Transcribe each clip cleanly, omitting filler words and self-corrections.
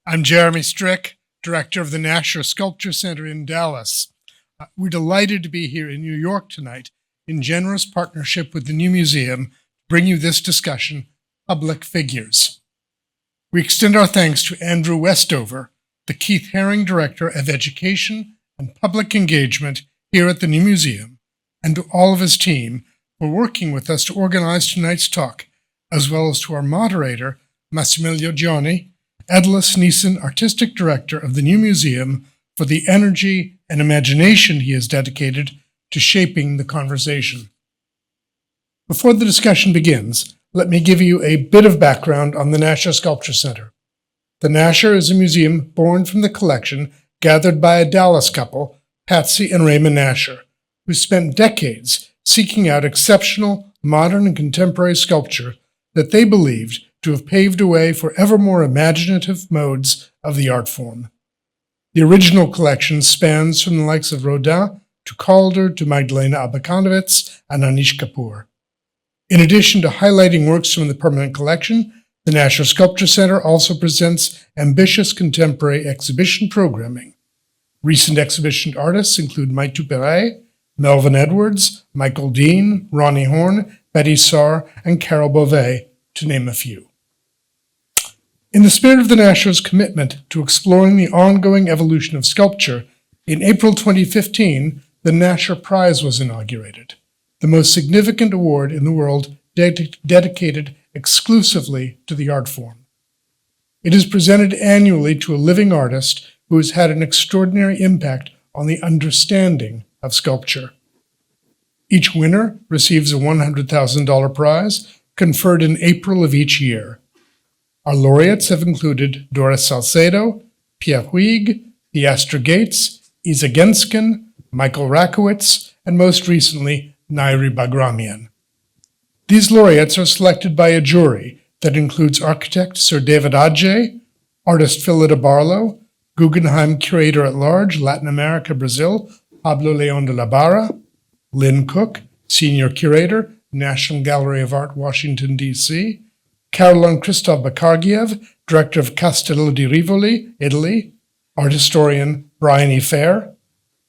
I'm Jeremy Strick, director of the Nasher Sculpture Center in Dallas. We're delighted to be here in New York tonight in generous partnership with the new museum to bring you this discussion, Public Figures. We extend our thanks to Andrew Westover, the Keith Haring Director of Education and Public Engagement here at the new museum, and to all of his team for working with us to organize tonight's talk, as well as to our moderator, Massimiliano Gioni, Edlis Neeson Artistic Director of the new museum, for the energy and imagination he has dedicated to shaping the conversation. Before the discussion begins, let me give you a bit of background on the Nasher Sculpture Center. The Nasher is a museum born from the collection gathered by a Dallas couple, Patsy and Raymond Nasher, who spent decades seeking out exceptional, modern and contemporary sculpture that they believed to have paved a way for ever more imaginative modes of the art form. The original collection spans from the likes of Rodin to Calder to Magdalena Abakanowicz and Anish Kapoor. In addition to highlighting works from the permanent collection, the Nasher Sculpture Center also presents ambitious contemporary exhibition programming. Recent exhibition artists include Mike Duperret, Melvin Edwards, Michael Dean, Ronnie Horn, Betty Saar, and Carol Beauvais, to name a few. In the spirit of the Nasher's commitment to exploring the ongoing evolution of sculpture, in April 2015, the Nasher Prize was inaugurated, the most significant award in the world dedicated exclusively to the art form. It is presented annually to a living artist who has had an extraordinary impact on the understanding of sculpture. Each winner receives a $100,000 prize conferred in April of each year. Our laureates have included Doris Salcedo, Pierre Huyghe, Theastra Gates, Isa Genskin, Michael Rakowitz, and most recently, Nairi Bagramian. These laureates are selected by a jury that includes architect Sir David Adjaye, artist Philida Barlow, Guggenheim Curator at Large, Latin America, Brazil, Pablo Leon de la Barra, Lynn Cook, Senior Curator, National Gallery of Art, Washington, D.C., Caroline Christoph Bakargiev, Director of Castello di Rivoli, Italy, art historian Brian E. Fair,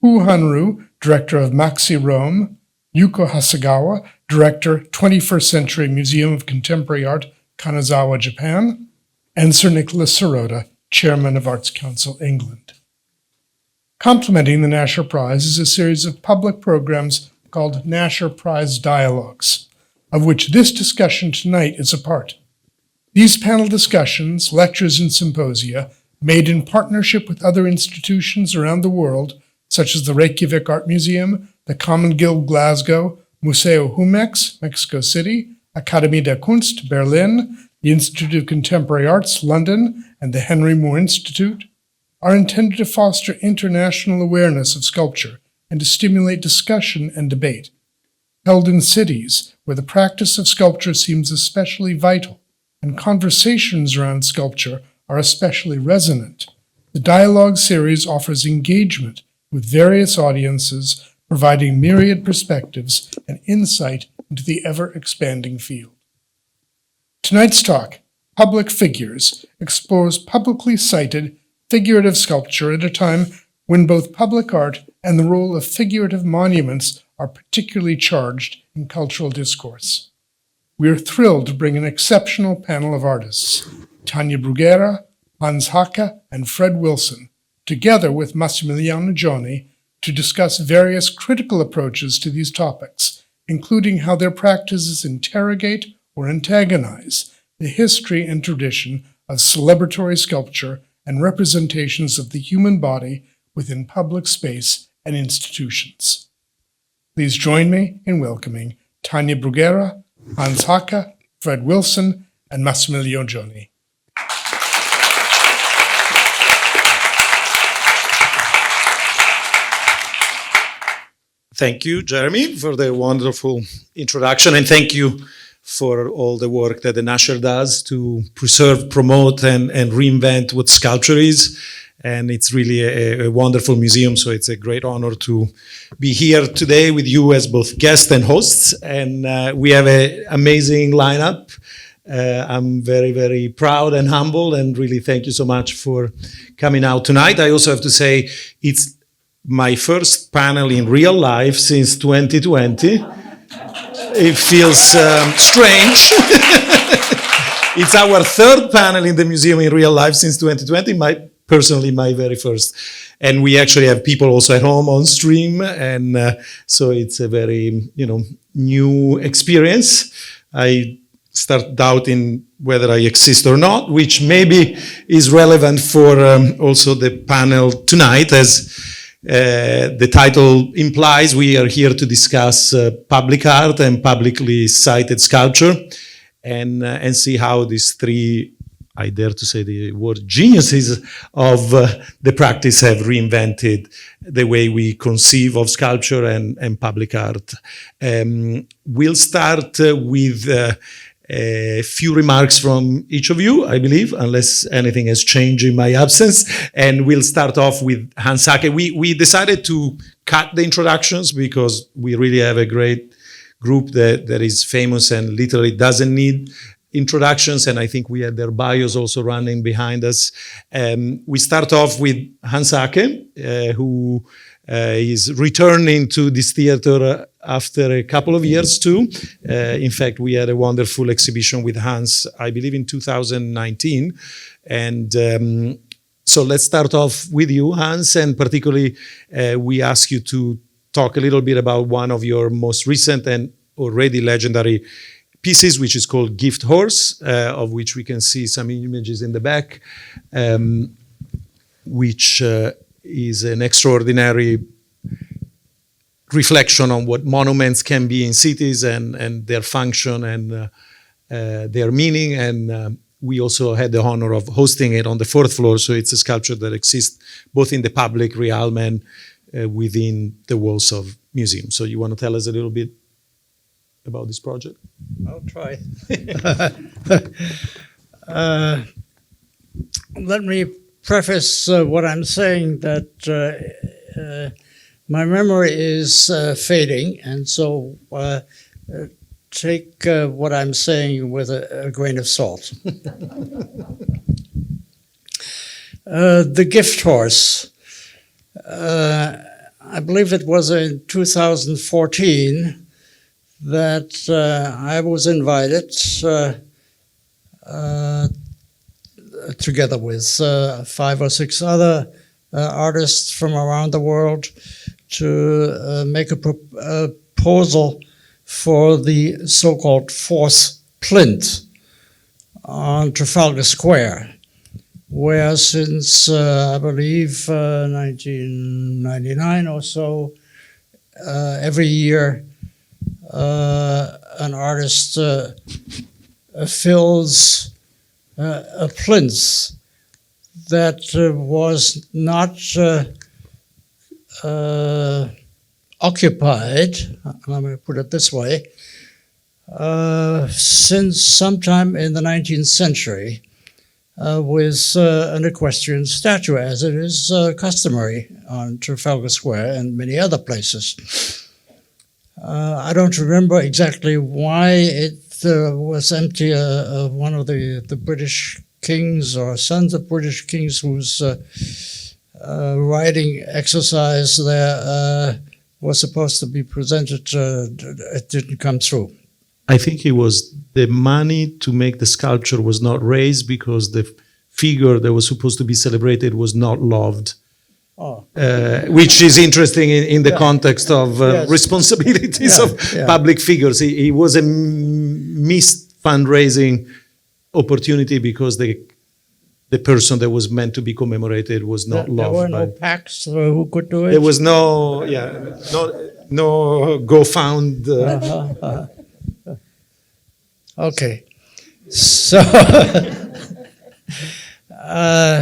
Hu Hanru, Director of Maxi Rome, Yuko Hasegawa, Director, 21st Century Museum of Contemporary Art, Kanazawa, Japan, and Sir Nicholas Sirota, Chairman of Arts Council, England. Complementing the Nasher Prize is a series of public programs called Nasher Prize Dialogues, of which this discussion tonight is a part. These panel discussions, lectures, and symposia, made in partnership with other institutions around the world, such as the Reykjavik Art Museum, the Common Guild Glasgow, Museo Jumex, Mexico City, Akademie der Kunst, Berlin, the Institute of Contemporary Arts, London, and the Henry Moore Institute, are intended to foster international awareness of sculpture and to stimulate discussion and debate. Held in cities where the practice of sculpture seems especially vital and conversations around sculpture are especially resonant, the dialogue series offers engagement with various audiences, providing myriad perspectives and insight into the ever-expanding field. Tonight's talk, Public Figures, explores publicly cited figurative sculpture at a time when both public art and the role of figurative monuments are particularly charged in cultural discourse. We are thrilled to bring an exceptional panel of artists, Tania Bruguera, Hans Haacke, and Fred Wilson, together with Massimiliano Gioni, to discuss various critical approaches to these topics, including how their practices interrogate or antagonize the history and tradition of celebratory sculpture and representations of the human body within public space and institutions. Please join me in welcoming Tania Bruguera, Hans Haacke, Fred Wilson, and Massimiliano Gioni. Thank you, Jeremy, for the wonderful introduction, and thank you for all the work that the Nasher does to preserve, promote, and reinvent what sculpture is. And it's really a wonderful museum, so it's a great honor to be here today with you as both guests and hosts. And we have an amazing lineup. I'm very, very proud and humble, and really thank you so much for coming out tonight. I also have to say it's my first panel in real life since 2020. It feels strange. It's our third panel in the museum in real life since 2020. Personally, my very first. And we actually have people also at home on stream, and so it's a very, new experience. I start doubting whether I exist or not, which maybe is relevant for also the panel tonight, as the title implies. We are here to discuss public art and publicly cited sculpture, and see how these three, I dare to say the word, geniuses of the practice have reinvented the way we conceive of sculpture and public art. We'll start with a few remarks from each of you, I believe, unless anything has changed in my absence. And we'll start off with Hans Haacke. We decided to cut the introductions because we really have a great group that is famous and literally doesn't need introductions, and I think we had their bios also running behind us. We start off with Hans Haacke, who is returning to this theater after a couple of years too. In fact, we had a wonderful exhibition with Hans, I believe in 2019. And so let's start off with you, Hans, and particularly we ask you to talk a little bit about one of your most recent and already legendary pieces, which is called Gift Horse, of which we can see some images in the back, which is an extraordinary reflection on what monuments can be in cities and their function and their meaning. And we also had the honor of hosting it on the fourth floor, so it's a sculpture that exists both in the public realm and within the walls of museums. So you want to tell us a little bit about this project? I'll try. Let me preface what I'm saying that my memory is fading, and so take what I'm saying with a grain of salt. The Gift Horse. I believe it was in 2014 that I was invited, together with 5 or 6 other artists from around the world, to make a proposal for the so-called fourth plinth on Trafalgar Square, where since, I believe, 1999 or so, every year an artist fills a plinth that was not occupied, let me put it this way, since sometime in the 19th century, with an equestrian statue, as it is customary on Trafalgar Square and many other places. I don't remember exactly why it was empty. One of the British kings or sons of British kings whose riding exercise there was supposed to be presented, it didn't come through. I think it was the money to make the sculpture was not raised because the figure that was supposed to be celebrated was not loved. Oh. Which is interesting in the Yeah. context of Yes. responsibilities Yeah, of yeah. public figures. It was a missed fundraising opportunity because the person that was meant to be commemorated was not There loved. were no by- packs who could do it. There was no GoFound. Okay, so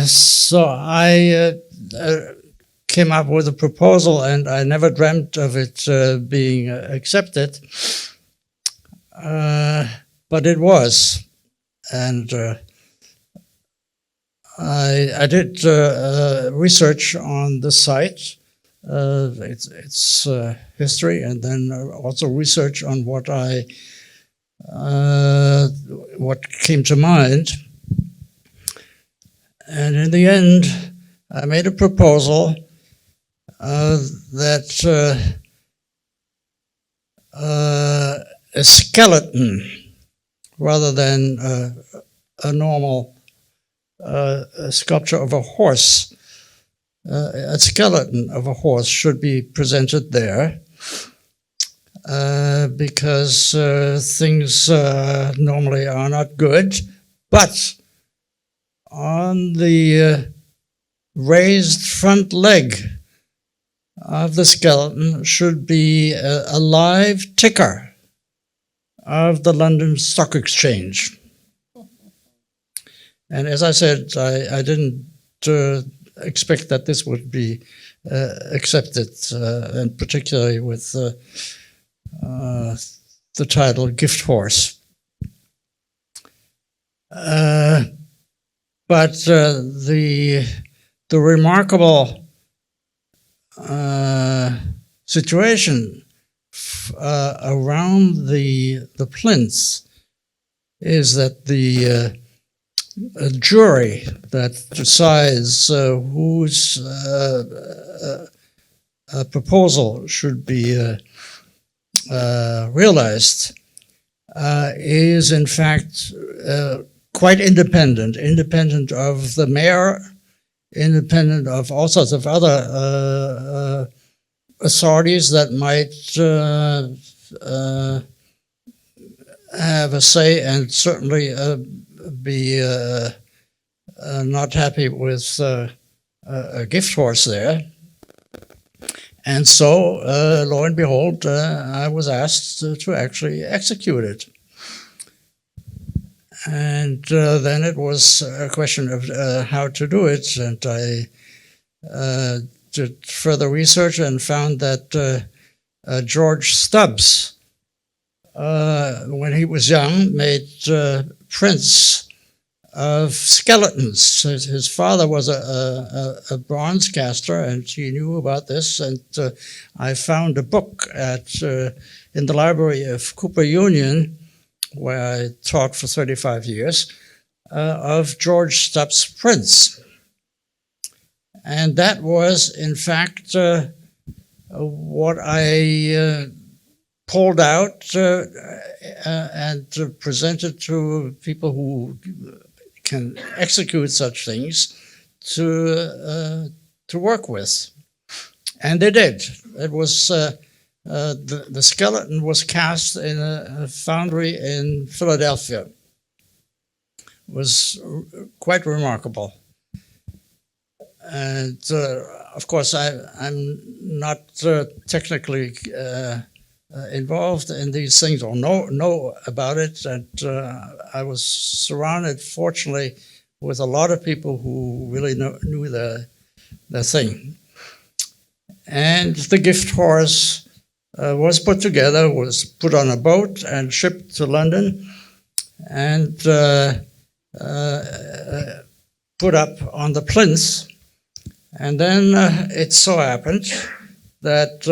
so I came up with a proposal, and I never dreamt of it being accepted, but it was, and I did research on the site, its history, and then also research on what I what came to mind. And in the end, I made a proposal that a skeleton, rather than a normal sculpture of a horse, a skeleton of a horse should be presented there, because things normally are not good, but on the raised front leg of the skeleton should be a live ticker of the London Stock Exchange. And as I said, I didn't expect that this would be accepted, and particularly with the title Gift Horse. But the remarkable situation around the plinth is that the jury that decides whose proposal should be realized is in fact quite independent of the mayor, independent of all sorts of other authorities that might have a say, and certainly be not happy with a gift horse there. And so, lo and behold, I was asked to actually execute it. And then it was a question of how to do it, and I did further research and found that George Stubbs, when he was young, made prints of skeletons. His father was a bronze caster, and he knew about this. And I found a book in the library of Cooper Union, where I taught for 35 years, of George Stubbs' prints. And that was, in fact, what I pulled out and presented to people who can execute such things to work with. And they did. It was the skeleton was cast in a foundry in Philadelphia. It was quite remarkable. And of course, I'm not technically involved in these things or know about it. And I was surrounded, fortunately, with a lot of people who really knew the thing. And the gift horse was put together, was put on a boat and shipped to London, and put up on the plinth. And then it so happened that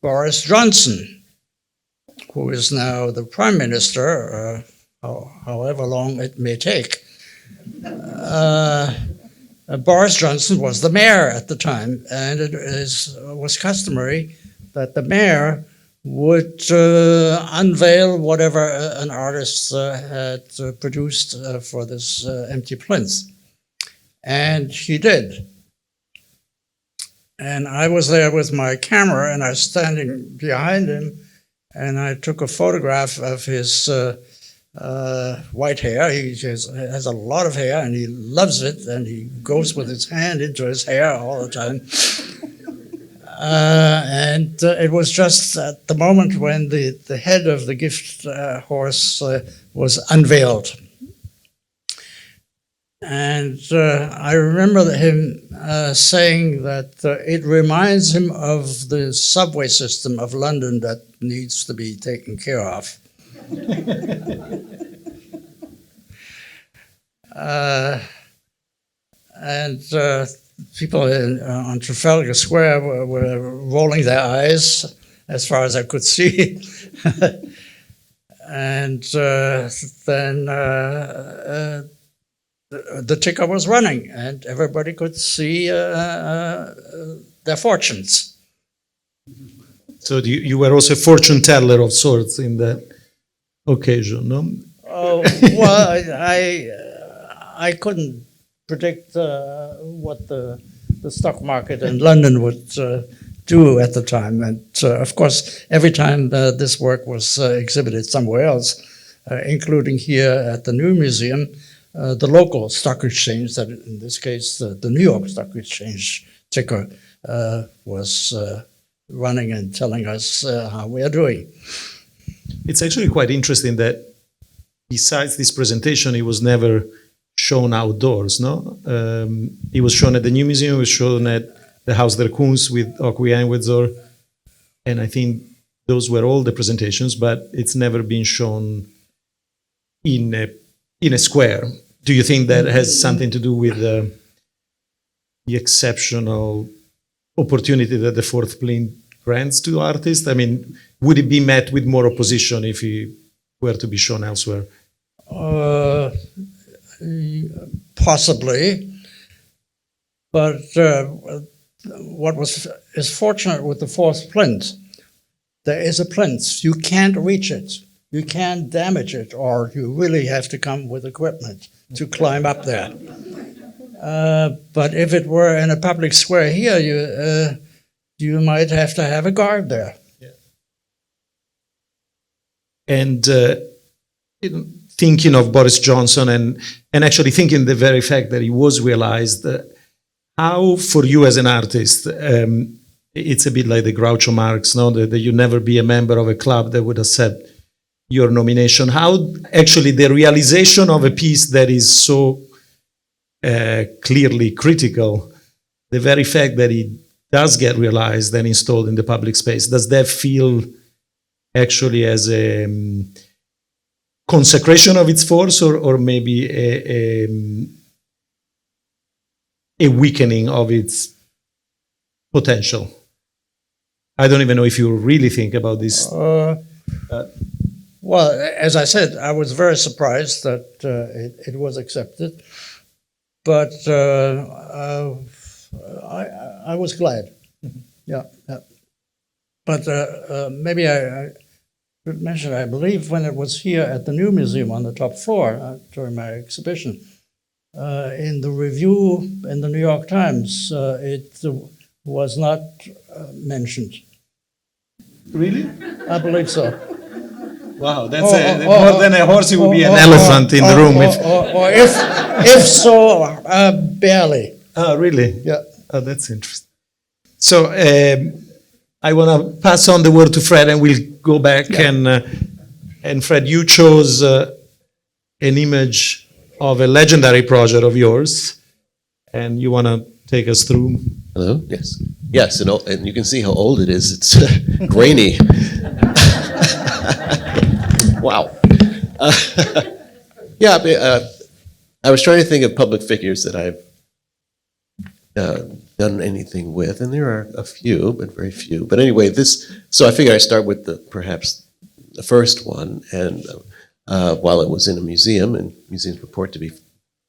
Boris Johnson, who is now the Prime Minister, however long it may take, Boris Johnson was the mayor at the time, and it was customary that the mayor would unveil whatever an artist had produced for this empty plinth. And he did. And I was there with my camera, and I was standing behind him, and I took a photograph of his white hair. He has a lot of hair, and he loves it, and he goes with his hand into his hair all the time. And it was just at the moment when the head of the gift horse was unveiled. And I remember him saying that it reminds him of the subway system of London that needs to be taken care of. And people on Trafalgar Square were rolling their eyes as far as I could see. And then the ticker was running, and everybody could see their fortunes. So you were also a fortune teller of sorts in that occasion, no? Oh, well, I couldn't predict what the stock market in London would do at the time. And of course, every time this work was exhibited somewhere else, including here at the New Museum, the local stock exchange, that in this case, the New York Stock Exchange ticker, was running and telling us how we are doing. It's actually quite interesting that besides this presentation, it was never shown outdoors, no? It was shown at the New Museum, it was shown at the Haus der Kunst with Haacke and Windsor, and I think those were all the presentations, but it's never been shown in a square. Do you think that has something to do with the exceptional opportunity that the fourth plane grants to artists? I mean, would it be met with more opposition if it were to be shown elsewhere? Possibly, but what is fortunate with the fourth plinth, there is a plinth. You can't reach it. You can't damage it, or you really have to come with equipment to climb up there. But if it were in a public square here, you might have to have a guard there. Yeah. And thinking of Boris Johnson and actually thinking the very fact that it was realized, how for you as an artist, it's a bit like the Groucho Marx, no? That you never be a member of a club that would accept your nomination. How actually the realization of a piece that is so clearly critical, the very fact that it does get realized and installed in the public space, does that feel actually as a consecration of its force, or maybe a weakening of its potential? I don't even know if you really think about this. Well, as I said, I was very surprised that it was accepted, but I was glad. Yeah. But maybe I should mention, I believe when it was here at the New Museum on the top floor during my exhibition, in the review in the New York Times, it was not mentioned. Really? I believe so. Wow, that's more than a horse, it would be an elephant in the room. Or if so, barely. Oh, really? Yeah. Oh, that's interesting. So I want to pass on the word to Fred, and we'll go back. Yeah. And Fred, you chose an image of a legendary project of yours, and you want to take us through. Hello? Yes. Yes, and you can see how old it is. It's grainy. Wow. I was trying to think of public figures that I've done anything with, and there are a few, but very few. But anyway, so I figured I'd start with perhaps the first one, and while it was in a museum, and museums purport to be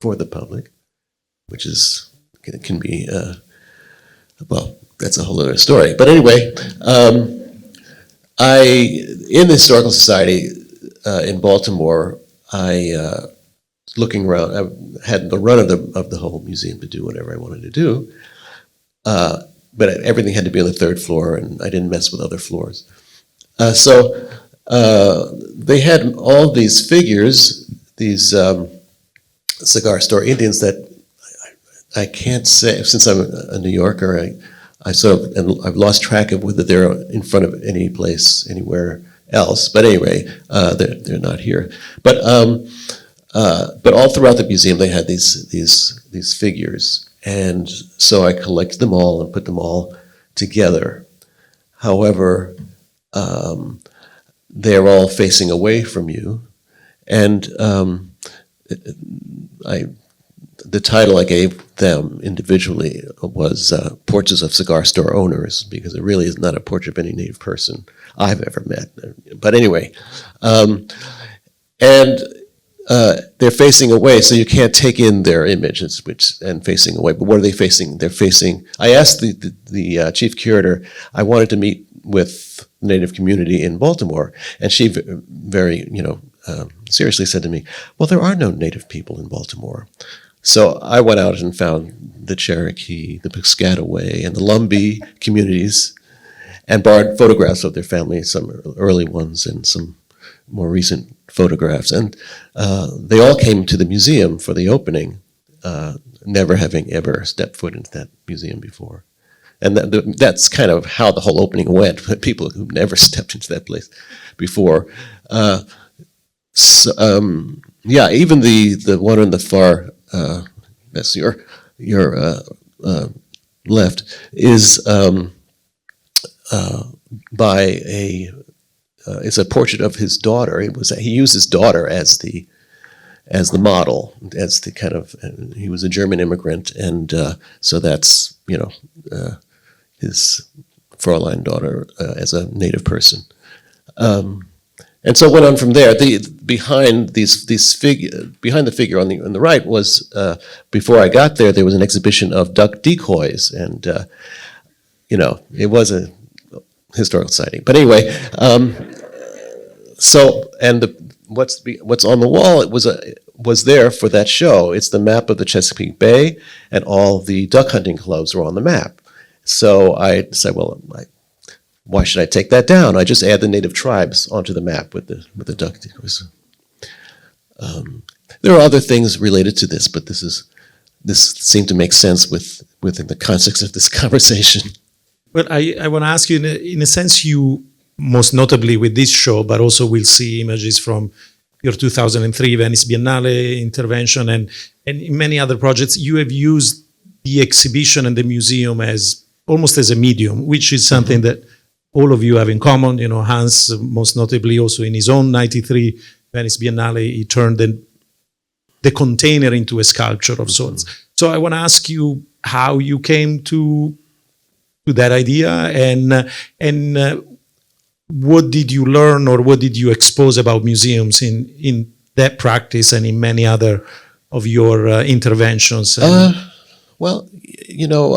for the public, which can be, well, that's a whole other story. But anyway, in the Historical Society in Baltimore, looking around, I had the run of the whole museum to do whatever I wanted to do, but everything had to be on the third floor, and I didn't mess with other floors. So they had all these figures, these cigar store Indians that I can't say, since I'm a New Yorker, I sort of, and I've lost track of whether they're in front of any place anywhere else. But anyway, they're not here. But all throughout the museum, they had these figures, and so I collected them all and put them all together. However, they're all facing away from you, and the title I gave them individually was Portraits of Cigar Store Owners, because it really is not a portrait of any Native person I've ever met. But anyway, and they're facing away, so you can't take in their images, and facing away. But what are they facing? They're facing. I asked the chief curator. I wanted to meet with the Native community in Baltimore, and she very seriously said to me, "Well, there are no Native people in Baltimore." So I went out and found the Cherokee, the Piscataway, and the Lumbee communities, and borrowed photographs of their families, some early ones and some more recent photographs. And they all came to the museum for the opening, never having ever stepped foot into that museum before. And that's kind of how the whole opening went, people who never stepped into that place before. Even the one on the far, that's your left, is by it's a portrait of his daughter. He used his daughter as the model, as the kind of, he was a German immigrant, and so that's his Fräulein daughter as a Native person. And so it went on from there. Behind the figure on the right was, before I got there, there was an exhibition of duck decoys, and it was a historical sighting. But anyway, what's on the wall? It was there for that show. It's the map of the Chesapeake Bay, and all the duck hunting clubs were on the map. So I decided, why should I take that down? I just add the native tribes onto the map with the duck decoys. There are other things related to this, but this seemed to make sense within the context of this conversation. Well, I want to ask you, in a sense, you most notably with this show, but also we'll see images from your 2003 Venice Biennale intervention and in many other projects, you have used the exhibition and the museum as almost as a medium, which is something that all of you have in common. Hans, most notably also in his own 93 Venice Biennale, he turned the container into a sculpture of sorts. So I want to ask you how you came to that idea and what did you learn or what did you expose about museums in that practice and in many other of your interventions? Well,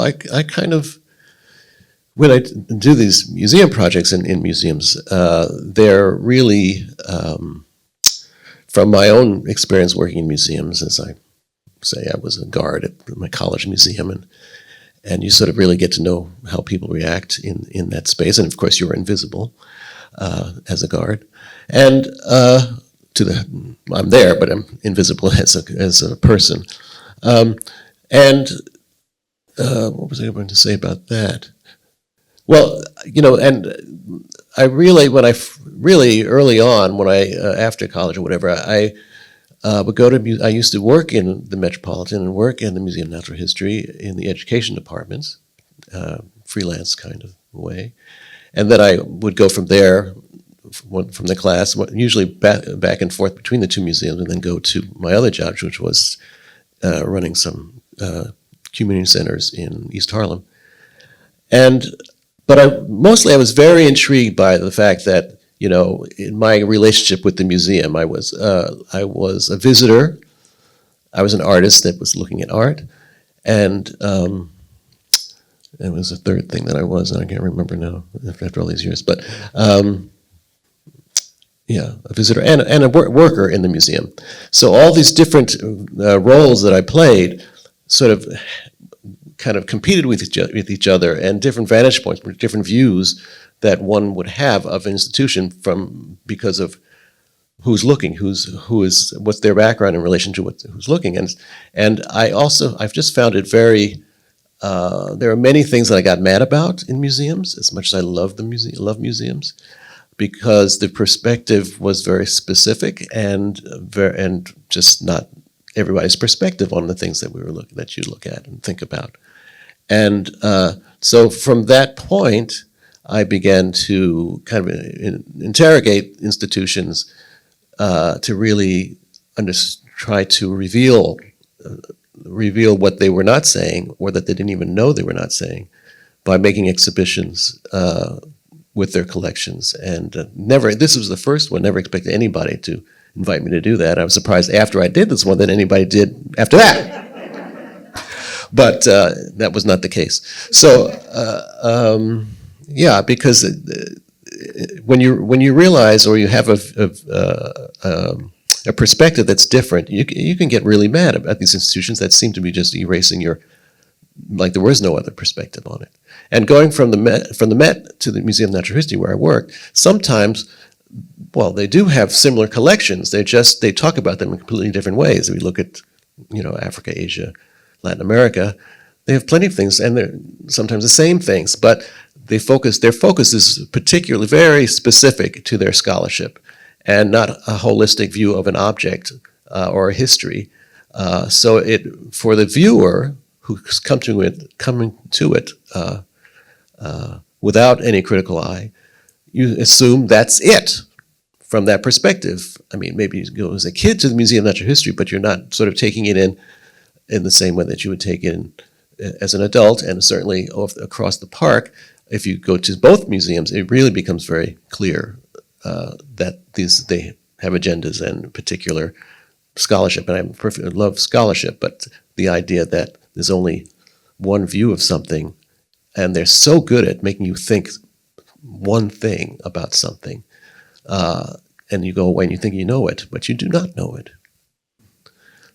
I kind of, when I do these museum projects in museums, they're really, from my own experience working in museums, as I say, I was a guard at my college museum, and you sort of really get to know how people react in that space. And of course, you're invisible as a guard. And I'm there, but I'm invisible as a person. And what was I going to say about that? Well, and I really, early on, when after college or whatever, I would go to, I used to work in the Metropolitan and work in the Museum of Natural History in the education departments, freelance kind of way. And then I would go from there, from the class, usually back and forth between the two museums, and then go to my other job, which was running some community centers in East Harlem. But I was very intrigued by the fact that, in my relationship with the museum, I was a visitor. I was an artist that was looking at art, and it was a third thing that I was, and I can't remember now after all these years. But a visitor and a worker in the museum. So all these different roles that I played sort of kind of competed with each other, and different vantage points, different views that one would have of an institution because of who's looking, what's their background in relation to who's looking, and I've just found it very. There are many things that I got mad about in museums, as much as I love museums, because the perspective was very specific and just not everybody's perspective on the things that you look at and think about. And so from that point, I began to kind of interrogate institutions to really try to reveal reveal what they were not saying, or that they didn't even know they were not saying, by making exhibitions with their collections. And this was the first one, never expected anybody to invite me to do that. I was surprised after I did this one that anybody did after that. But that was not the case. So, yeah, because when you realize, or you have a perspective that's different, you can get really mad about these institutions that seem to be just erasing like there was no other perspective on it. And going from the Met to the Museum of Natural History, where I work, sometimes, well, they do have similar collections. They talk about them in completely different ways. If we look at, Africa, Asia, Latin America, they have plenty of things, and they're sometimes the same things, but their focus is particularly very specific to their scholarship, and not a holistic view of an object or a history. So for the viewer who's coming to it without any critical eye, you assume that's it from that perspective. I mean, maybe you go as a kid to the Museum of Natural History, but you're not sort of taking it in the same way that you would take it in as an adult, and certainly across the park. If you go to both museums, it really becomes very clear that they have agendas and particular scholarship. And I love scholarship, but the idea that there's only one view of something, and they're so good at making you think one thing about something, and you go away and you think you know it, but you do not know it.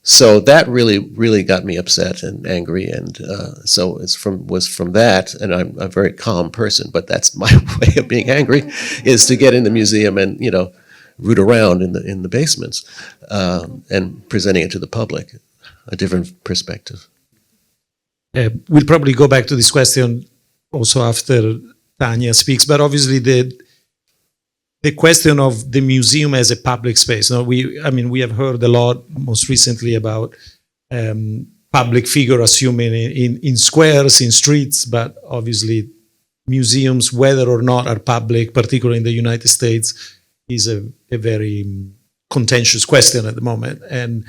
So that really, really got me upset and angry, and so was from that. And I'm a very calm person, but that's my way of being angry, is to get in the museum and root around in the basements and presenting it to the public, a different perspective. We'll probably go back to this question also after Tania speaks, but obviously the question of the museum as a public space. We have heard a lot most recently about public figure assuming in squares, in streets, but obviously museums, whether or not are public, particularly in the United States, is a very contentious question at the moment. And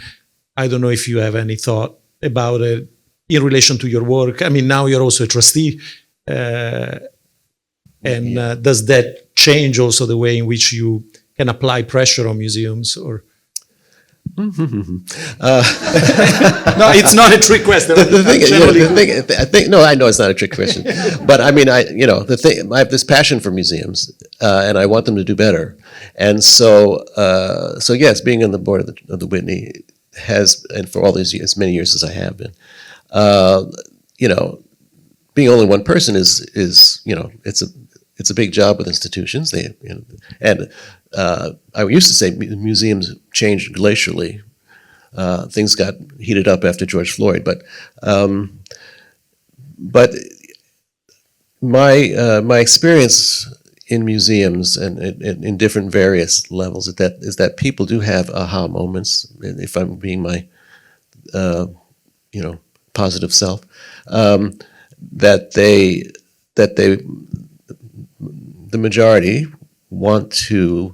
I don't know if you have any thought about it in relation to your work. I mean, now you're also a trustee, and does that change also the way in which you can apply pressure on museums? Or no, it's not a trick question. I know it's not a trick question, but I mean, I have this passion for museums, and I want them to do better. And so yes, being on the board of the Whitney has, and for all these years, as many years as I have been, being only one person is it's a big job with institutions. I used to say museums changed glacially. Things got heated up after George Floyd, but my experience in museums and in different various levels is that people do have aha moments. If I'm being my positive self, that the majority want to,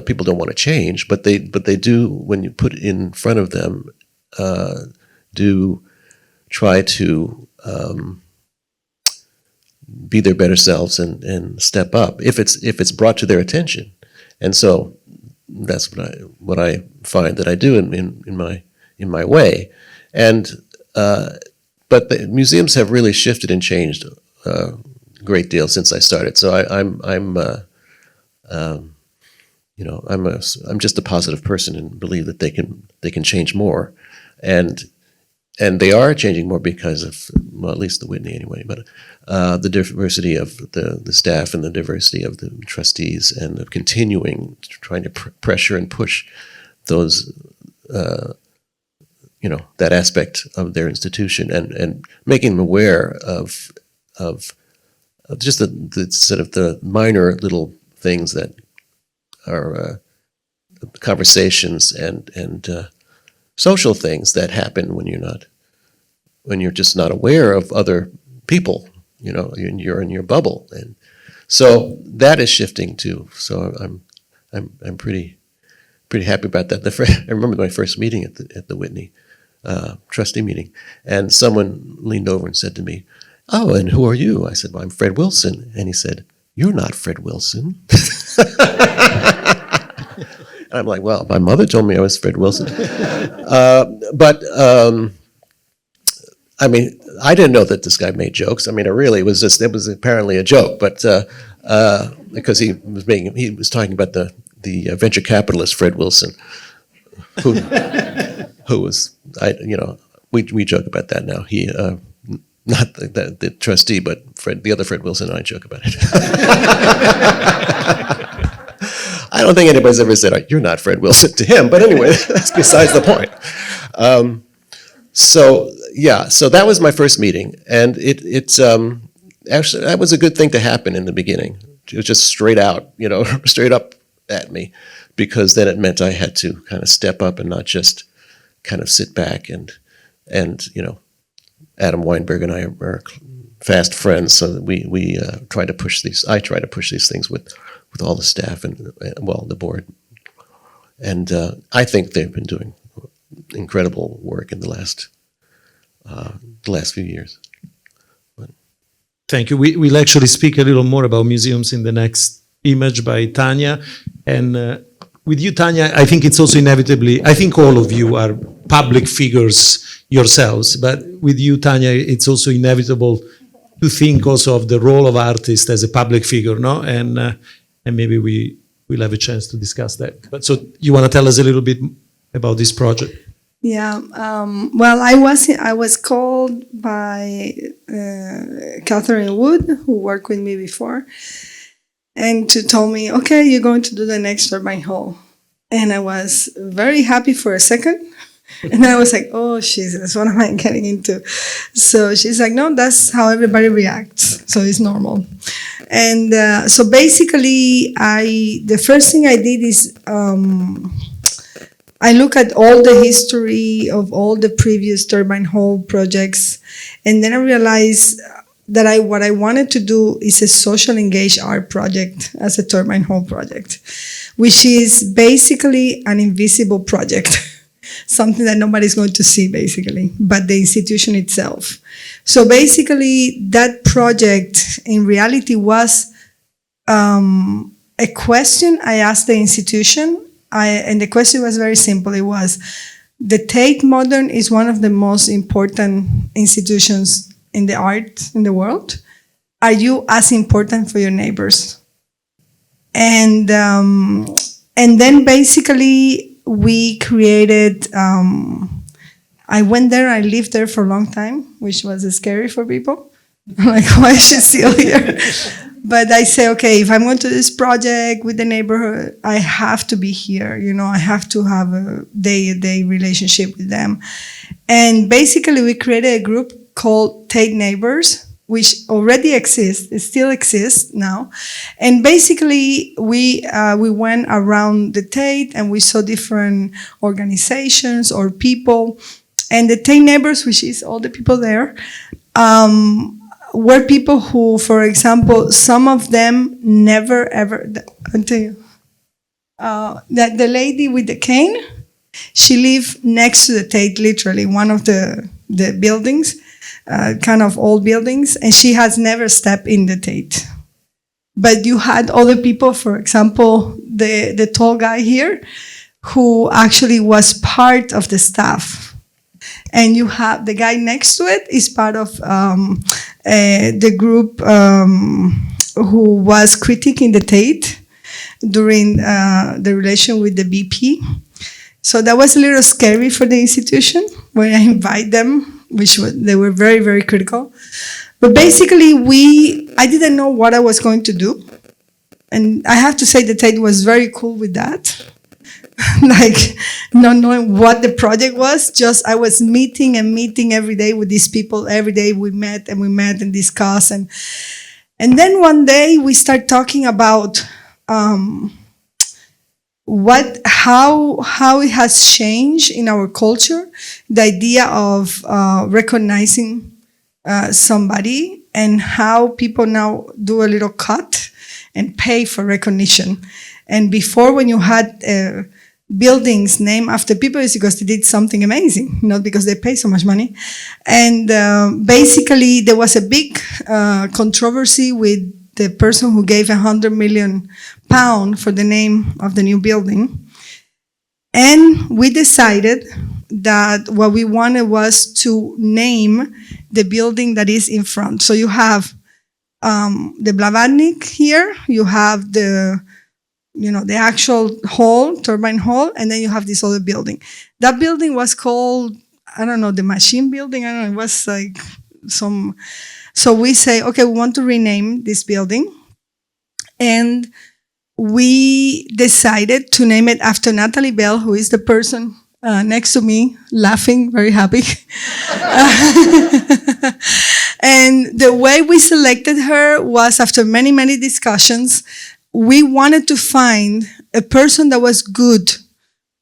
people don't want to change, but they do, when you put it in front of them, do try to be their better selves and step up if it's brought to their attention. And so that's what I find that I do in my way. And but the museums have really shifted and changed a great deal since I started. So I'm just a positive person and believe that they can change more, and they are changing more because of, well, at least the Whitney anyway, but the diversity of the staff and the diversity of the trustees, and of continuing trying to pressure and push those that aspect of their institution, and making them aware of just the sort of the minor little things that are conversations and social things that happen when you're just not aware of other people. You're in your bubble, and so that is shifting too. So I'm pretty happy about that. I remember my first meeting at the Whitney. trustee meeting, and someone leaned over and said to me, "Oh, and who are you?" I said, "Well, I'm Fred Wilson." And he said, "You're not Fred Wilson." And I'm like, "Well, my mother told me I was Fred Wilson." I mean, I didn't know that this guy made jokes. I mean, it was apparently a joke, but because he was talking about the venture capitalist Fred Wilson, who was, we joke about that now. He, not the trustee, but the other Fred Wilson and I joke about it. I don't think anybody's ever said, "You're not Fred Wilson" to him, but anyway, that's besides the point. So that was my first meeting, and it's actually, that was a good thing to happen in the beginning. It was just straight out, straight up at me, because then it meant I had to kind of step up and not just kind of sit back and Adam Weinberg and I are fast friends, so we try to push these. I try to push these things with all the staff and the board, and I think they've been doing incredible work in the last few years. Thank you. We'll actually speak a little more about museums in the next image by Tania. And with you, Tania, I think it's also inevitably, I think all of you are public figures yourselves, but with you, Tania, it's also inevitable to think also of the role of artist as a public figure, no? And maybe we'll have a chance to discuss that. But so you want to tell us a little bit about this project? Yeah, well, I was called by Catherine Wood, who worked with me before, and to told me, "Okay, you're going to do the next Turbine Hall." And I was very happy for a second. And then I was like, "Oh, Jesus, what am I getting into?" So she's like, "No, that's how everybody reacts. So it's normal." And so basically, the first thing I did is I look at all the history of all the previous Turbine Hall projects, and then I realized that what I wanted to do is a social engaged art project as a Turbine Hall project, which is basically an invisible project, something that nobody's going to see basically, but the institution itself. So basically that project in reality was a question I asked the institution. And the question was very simple. It was, the Tate Modern is one of the most important institutions in the art in the world. Are you as important for your neighbors? And then basically we created, I went there, I lived there for a long time, which was scary for people. Like, why is she still here? But I say, okay, if I'm going to do this project with the neighborhood, I have to be here. I have to have a day-to-day relationship with them. And basically, we created a group called Tate Neighbors, which already exists. It still exists now. And basically, we went around the Tate and we saw different organizations or people. And the Tate Neighbors, which is all the people there, were people who, for example, some of them never ever, I'll tell you, that the lady with the cane, she lived next to the Tate, literally, one of the buildings, kind of old buildings, and she has never stepped in the Tate. But you had other people, for example, the tall guy here, who actually was part of the staff. And you have the guy next to it is part of the group who was critiquing the Tate during the relation with the BP. So that was a little scary for the institution when I invite them, they were very, very critical. But basically, I didn't know what I was going to do. And I have to say the Tate was very cool with that. Like, not knowing what the project was, just I was meeting every day with these people. Every day we met and discussed. And then one day we start talking about how it has changed in our culture, the idea of recognizing somebody, and how people now do a little cut and pay for recognition. And before, when you had buildings named after people is because they did something amazing, not because they pay so much money. And basically, there was a big controversy with the person who gave £100 million for the name of the new building. And we decided that what we wanted was to name the building that is in front. So you have the Blavatnik here, you have the actual hall, turbine hall, and then you have this other building. That building was called, I don't know, the machine building. I don't know, it was like some. So we say, okay, we want to rename this building. And we decided to name it after Natalie Bell, who is the person next to me, laughing, very happy. And the way we selected her was after many, many discussions. We wanted to find a person that was good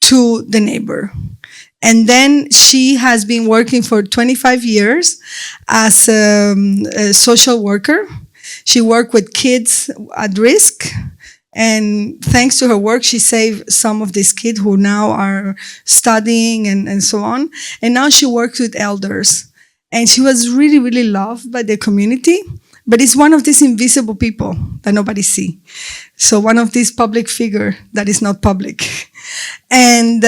to the neighbor. And then she has been working for 25 years as a social worker. She worked with kids at risk. And thanks to her work, she saved some of these kids who now are studying and so on. And now she works with elders. And she was really, really loved by the community. But it's one of these invisible people that nobody see. So one of these public figure that is not public. And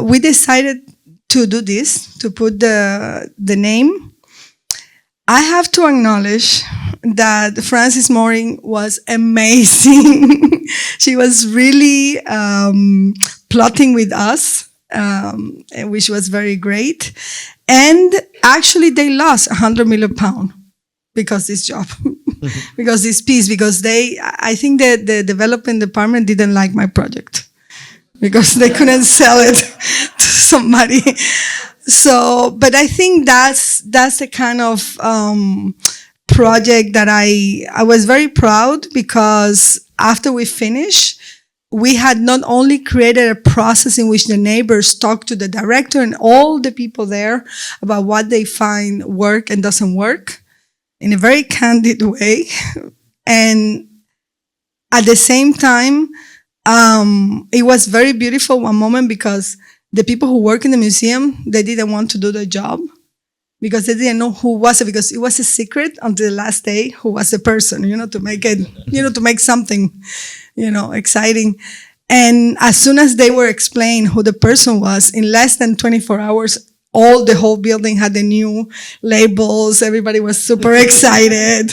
we decided to do this, to put the name. I have to acknowledge that Frances Morin was amazing. She was really plotting with us, which was very great. And actually they lost £100 million because this job, because this piece, because I think that the development department didn't like my project because they couldn't sell it to somebody. So, but I think that's the kind of project that I was very proud, because after we finished, we had not only created a process in which the neighbors talk to the director and all the people there about what they find work and doesn't work in a very candid way. And at the same time, it was very beautiful one moment, because the people who work in the museum, they didn't want to do the job because they didn't know who was it, because it was a secret until the last day who was the person, to make it, to make something, exciting. And as soon as they were explained who the person was, in less than 24 hours, the whole building had the new labels. Everybody was super excited,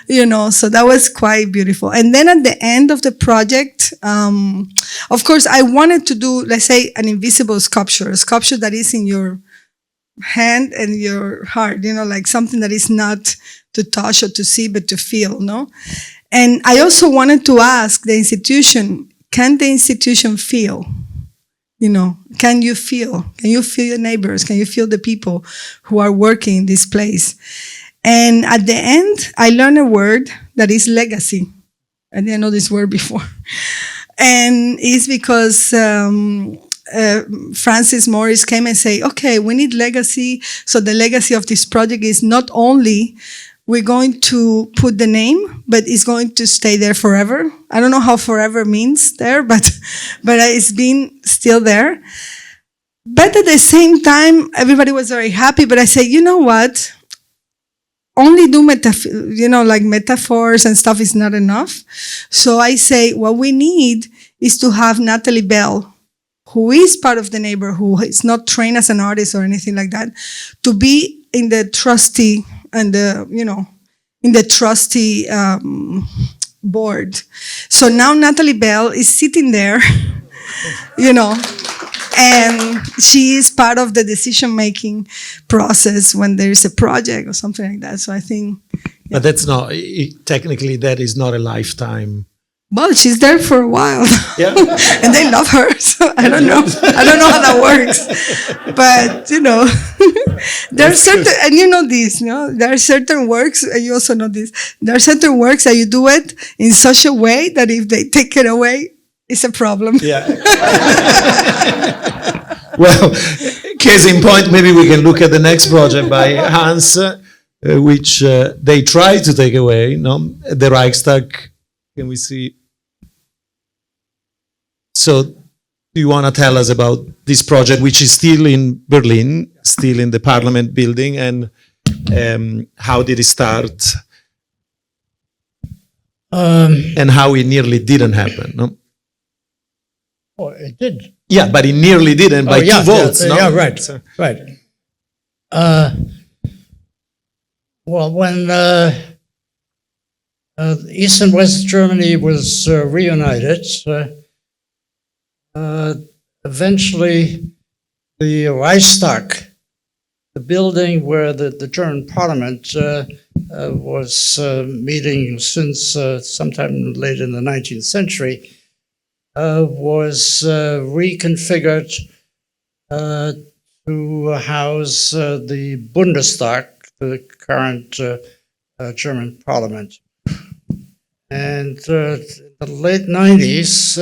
so that was quite beautiful. And then at the end of the project, of course, I wanted to do, let's say, an invisible sculpture, a sculpture that is in your hand and your heart, like something that is not to touch or to see, but to feel, no? And I also wanted to ask the institution, can the institution feel? Can you feel? Can you feel your neighbors? Can you feel the people who are working in this place? And at the end, I learned a word that is legacy. I didn't know this word before. And it's because Frances Morris came and said, okay, we need legacy. So the legacy of this project is not only we're going to put the name, but it's going to stay there forever. I don't know how forever means there, but it's been still there. But at the same time, everybody was very happy. But I say, you know what? Only do metaphors and stuff is not enough. So I say, what we need is to have Natalie Bell, who is part of the neighborhood, who is not trained as an artist or anything like that, to be in the trustee and in the trustee board. So now Natalie Bell is sitting there, and she is part of the decision-making process when there is a project or something like that. So I think... But that's not, technically that is not a lifetime. Well, she's there for a while. Yeah. And they love her. So I don't know. I don't know how that works. But, there are certain, and this, there are certain works, and you also know this, there are certain works that you do it in such a way that if they take it away, it's a problem. Yeah. Well, case in point, maybe we can look at the next project by Hans, which they tried to take away, the Reichstag. Can we see? So do you want to tell us about this project, which is still in Berlin, still in the Parliament building, and how did it start, and how it nearly didn't happen? No? Oh, it did. Yeah, but it nearly didn't by yeah, two votes. Yeah, no? yeah, right, So- right. Well, when East and West Germany was reunited, eventually the Reichstag, the building where the German Parliament was meeting since sometime late in the 19th century, was reconfigured to house the Bundestag, the current German Parliament. And in the late 90s,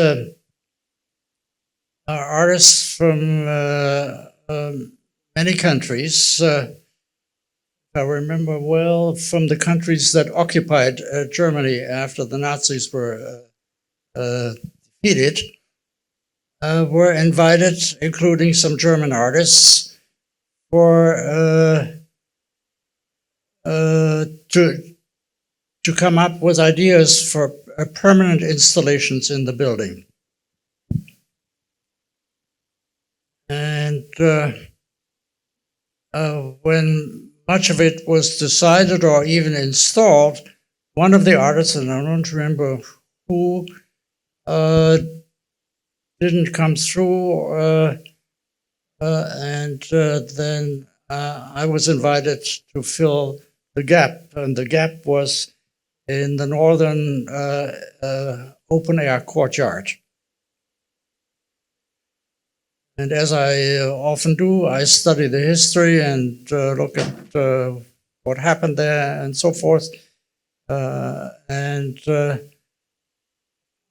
artists from many countries, if I remember well, from the countries that occupied Germany after the Nazis were defeated, were invited, including some German artists, for to come up with ideas for permanent installations in the building. And when much of it was decided or even installed, one of the artists, and I don't remember who, didn't come through, and then I was invited to fill the gap, and the gap was in the northern open-air courtyard. And as I often do, I study the history and look at what happened there and so forth. And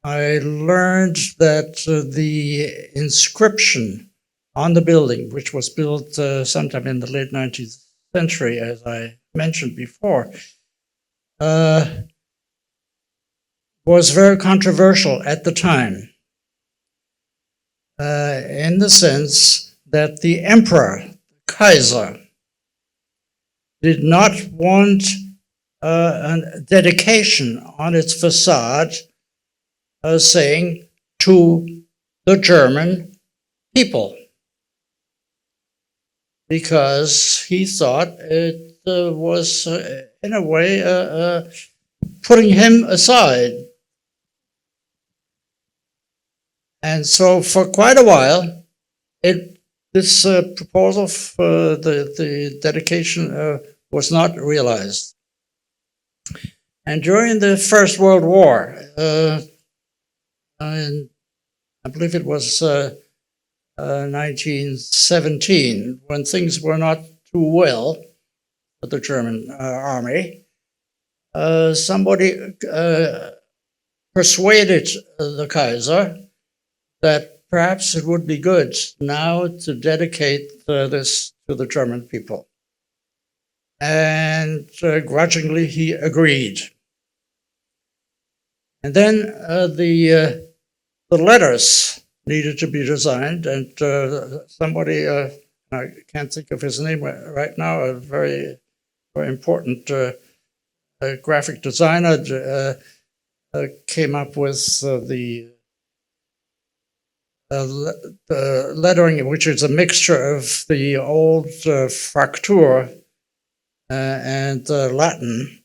I learned that the inscription on the building, which was built sometime in the late 19th century, as I mentioned before, was very controversial at the time, in the sense that the emperor, Kaiser, did not want a dedication on its facade saying to the German people, because he thought it was, in a way, putting him aside. And so for quite a while, this proposal for the dedication was not realized. And during the First World War, and I believe it was 1917, when things were not too well for the German army, somebody persuaded the Kaiser that perhaps it would be good now to dedicate this to the German people. And grudgingly, he agreed. And then the letters needed to be designed, and somebody, I can't think of his name right now, a very, very important graphic designer came up with the lettering, which is a mixture of the old Fraktur and Latin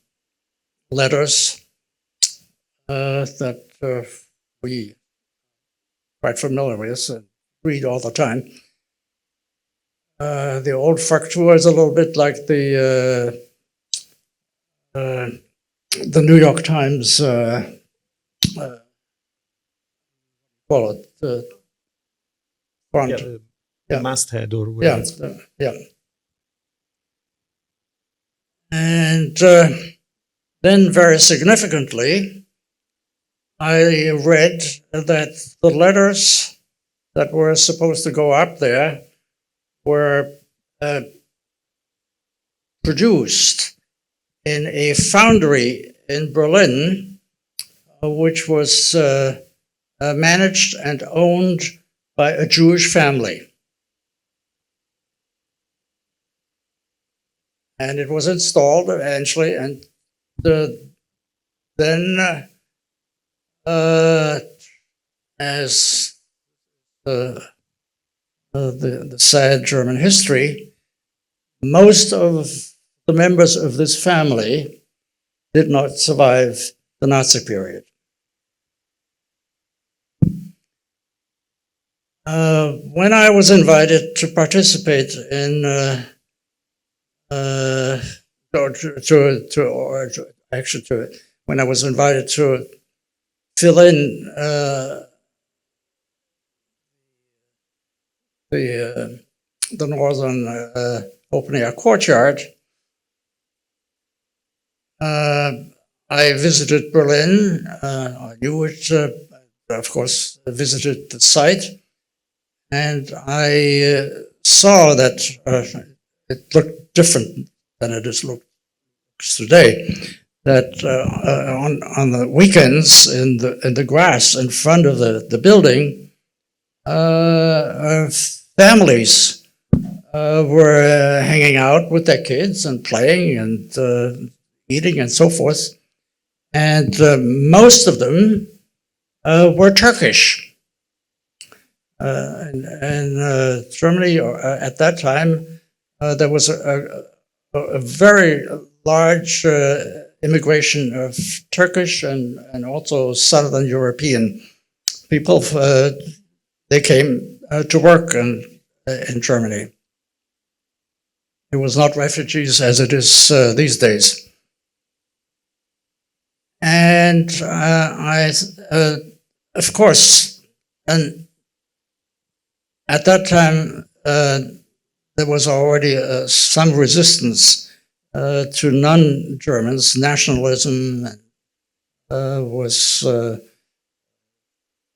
letters that we quite familiar with and read all the time. The old Fraktur is a little bit like the New York Times call it font. Yeah, Yeah. masthead or whatever. Yeah. And then very significantly, I read that the letters that were supposed to go up there were produced in a foundry in Berlin, which was managed and owned by a Jewish family. And it was installed eventually, and then as the sad German history, most of the members of this family did not survive the Nazi period. When I was invited to participate in when I was invited to fill in the northern open air courtyard, I visited Berlin. I knew it, of course, I visited the site, and I saw that it looked different than it looks today. That on the weekends in the grass in front of the building, families were hanging out with their kids and playing and eating and so forth, and most of them were Turkish. And Germany at that time, there was a very large immigration of Turkish and also Southern European people. They came to work in Germany. It was not refugees as it is these days. And of course, and at that time, there was already some resistance to non-Germans. Nationalism was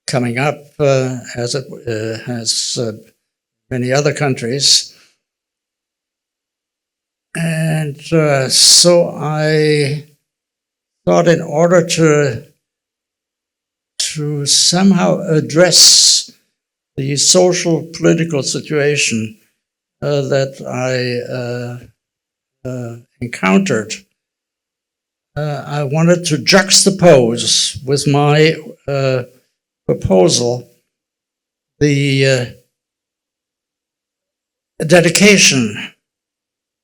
coming up as it has many other countries. And so I thought in order to somehow address the social political situation that I encountered, I wanted to juxtapose with my proposal the dedication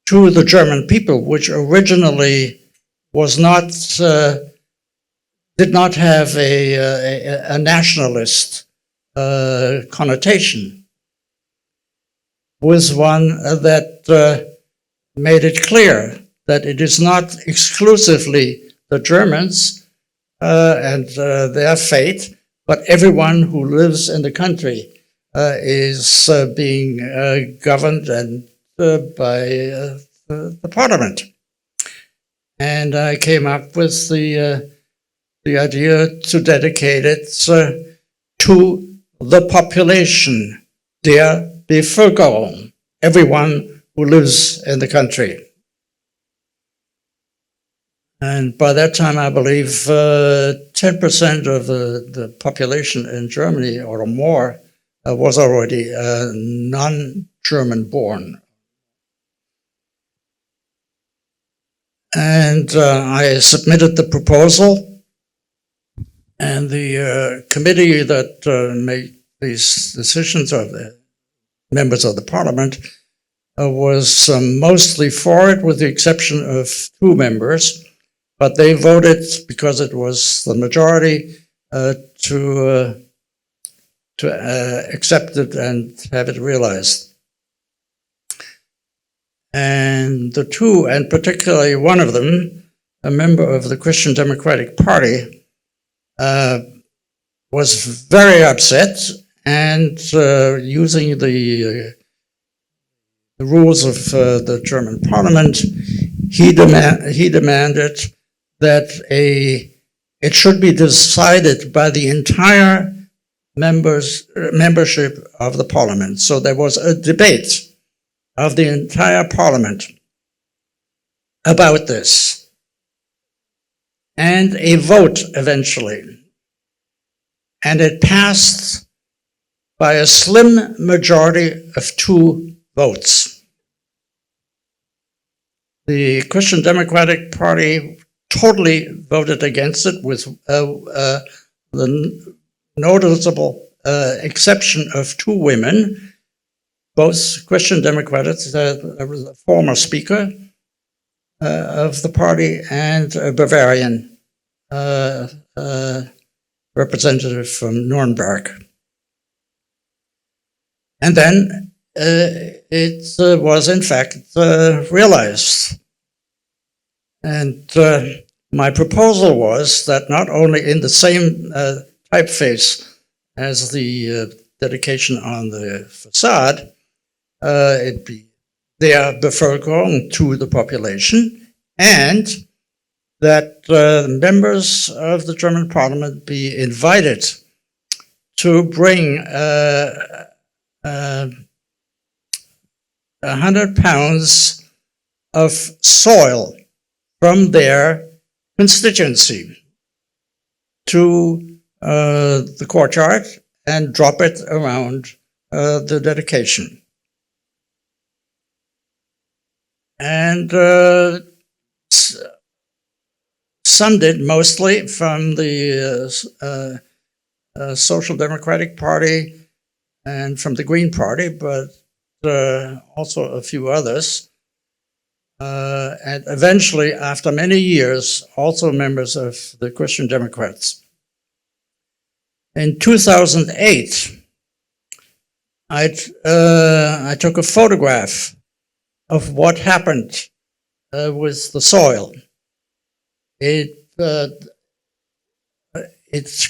to the German people, which originally was not, did not have a nationalist connotation, was one that made it clear that it is not exclusively the Germans and their fate, but everyone who lives in the country is being governed and by the parliament. And I came up with the idea to dedicate it to the population, der Bevölkerung, everyone who lives in the country. And by that time, I believe 10% of the population in Germany or more was already non-German born. And I submitted the proposal, and the committee that made these decisions, of the members of the parliament, was mostly for it, with the exception of 2 members. But they voted, because it was the majority, to accept it and have it realized. And the 2, and particularly one of them, a member of the Christian Democratic Party, was very upset, and using the rules of the German parliament, he demanded that it should be decided by the entire membership of the parliament. So there was a debate of the entire parliament about this, and a vote eventually. And it passed by a slim majority of 2 votes. The Christian Democratic Party totally voted against it, with the noticeable exception of 2 women, both Christian Democrats, a former speaker of the party and a Bavarian representative from Nuremberg. And then it was in fact realized. And my proposal was that not only in the same typeface as the dedication on the facade, it be der Bevölkerung, to the population, and that members of the German parliament be invited to bring 100 pounds of soil from their constituency to the courtyard and drop it around the dedication. And some did, mostly from the Social Democratic Party and from the Green Party, but also a few others. And eventually, after many years, also members of the Christian Democrats. In 2008, I took a photograph of what happened with the soil. It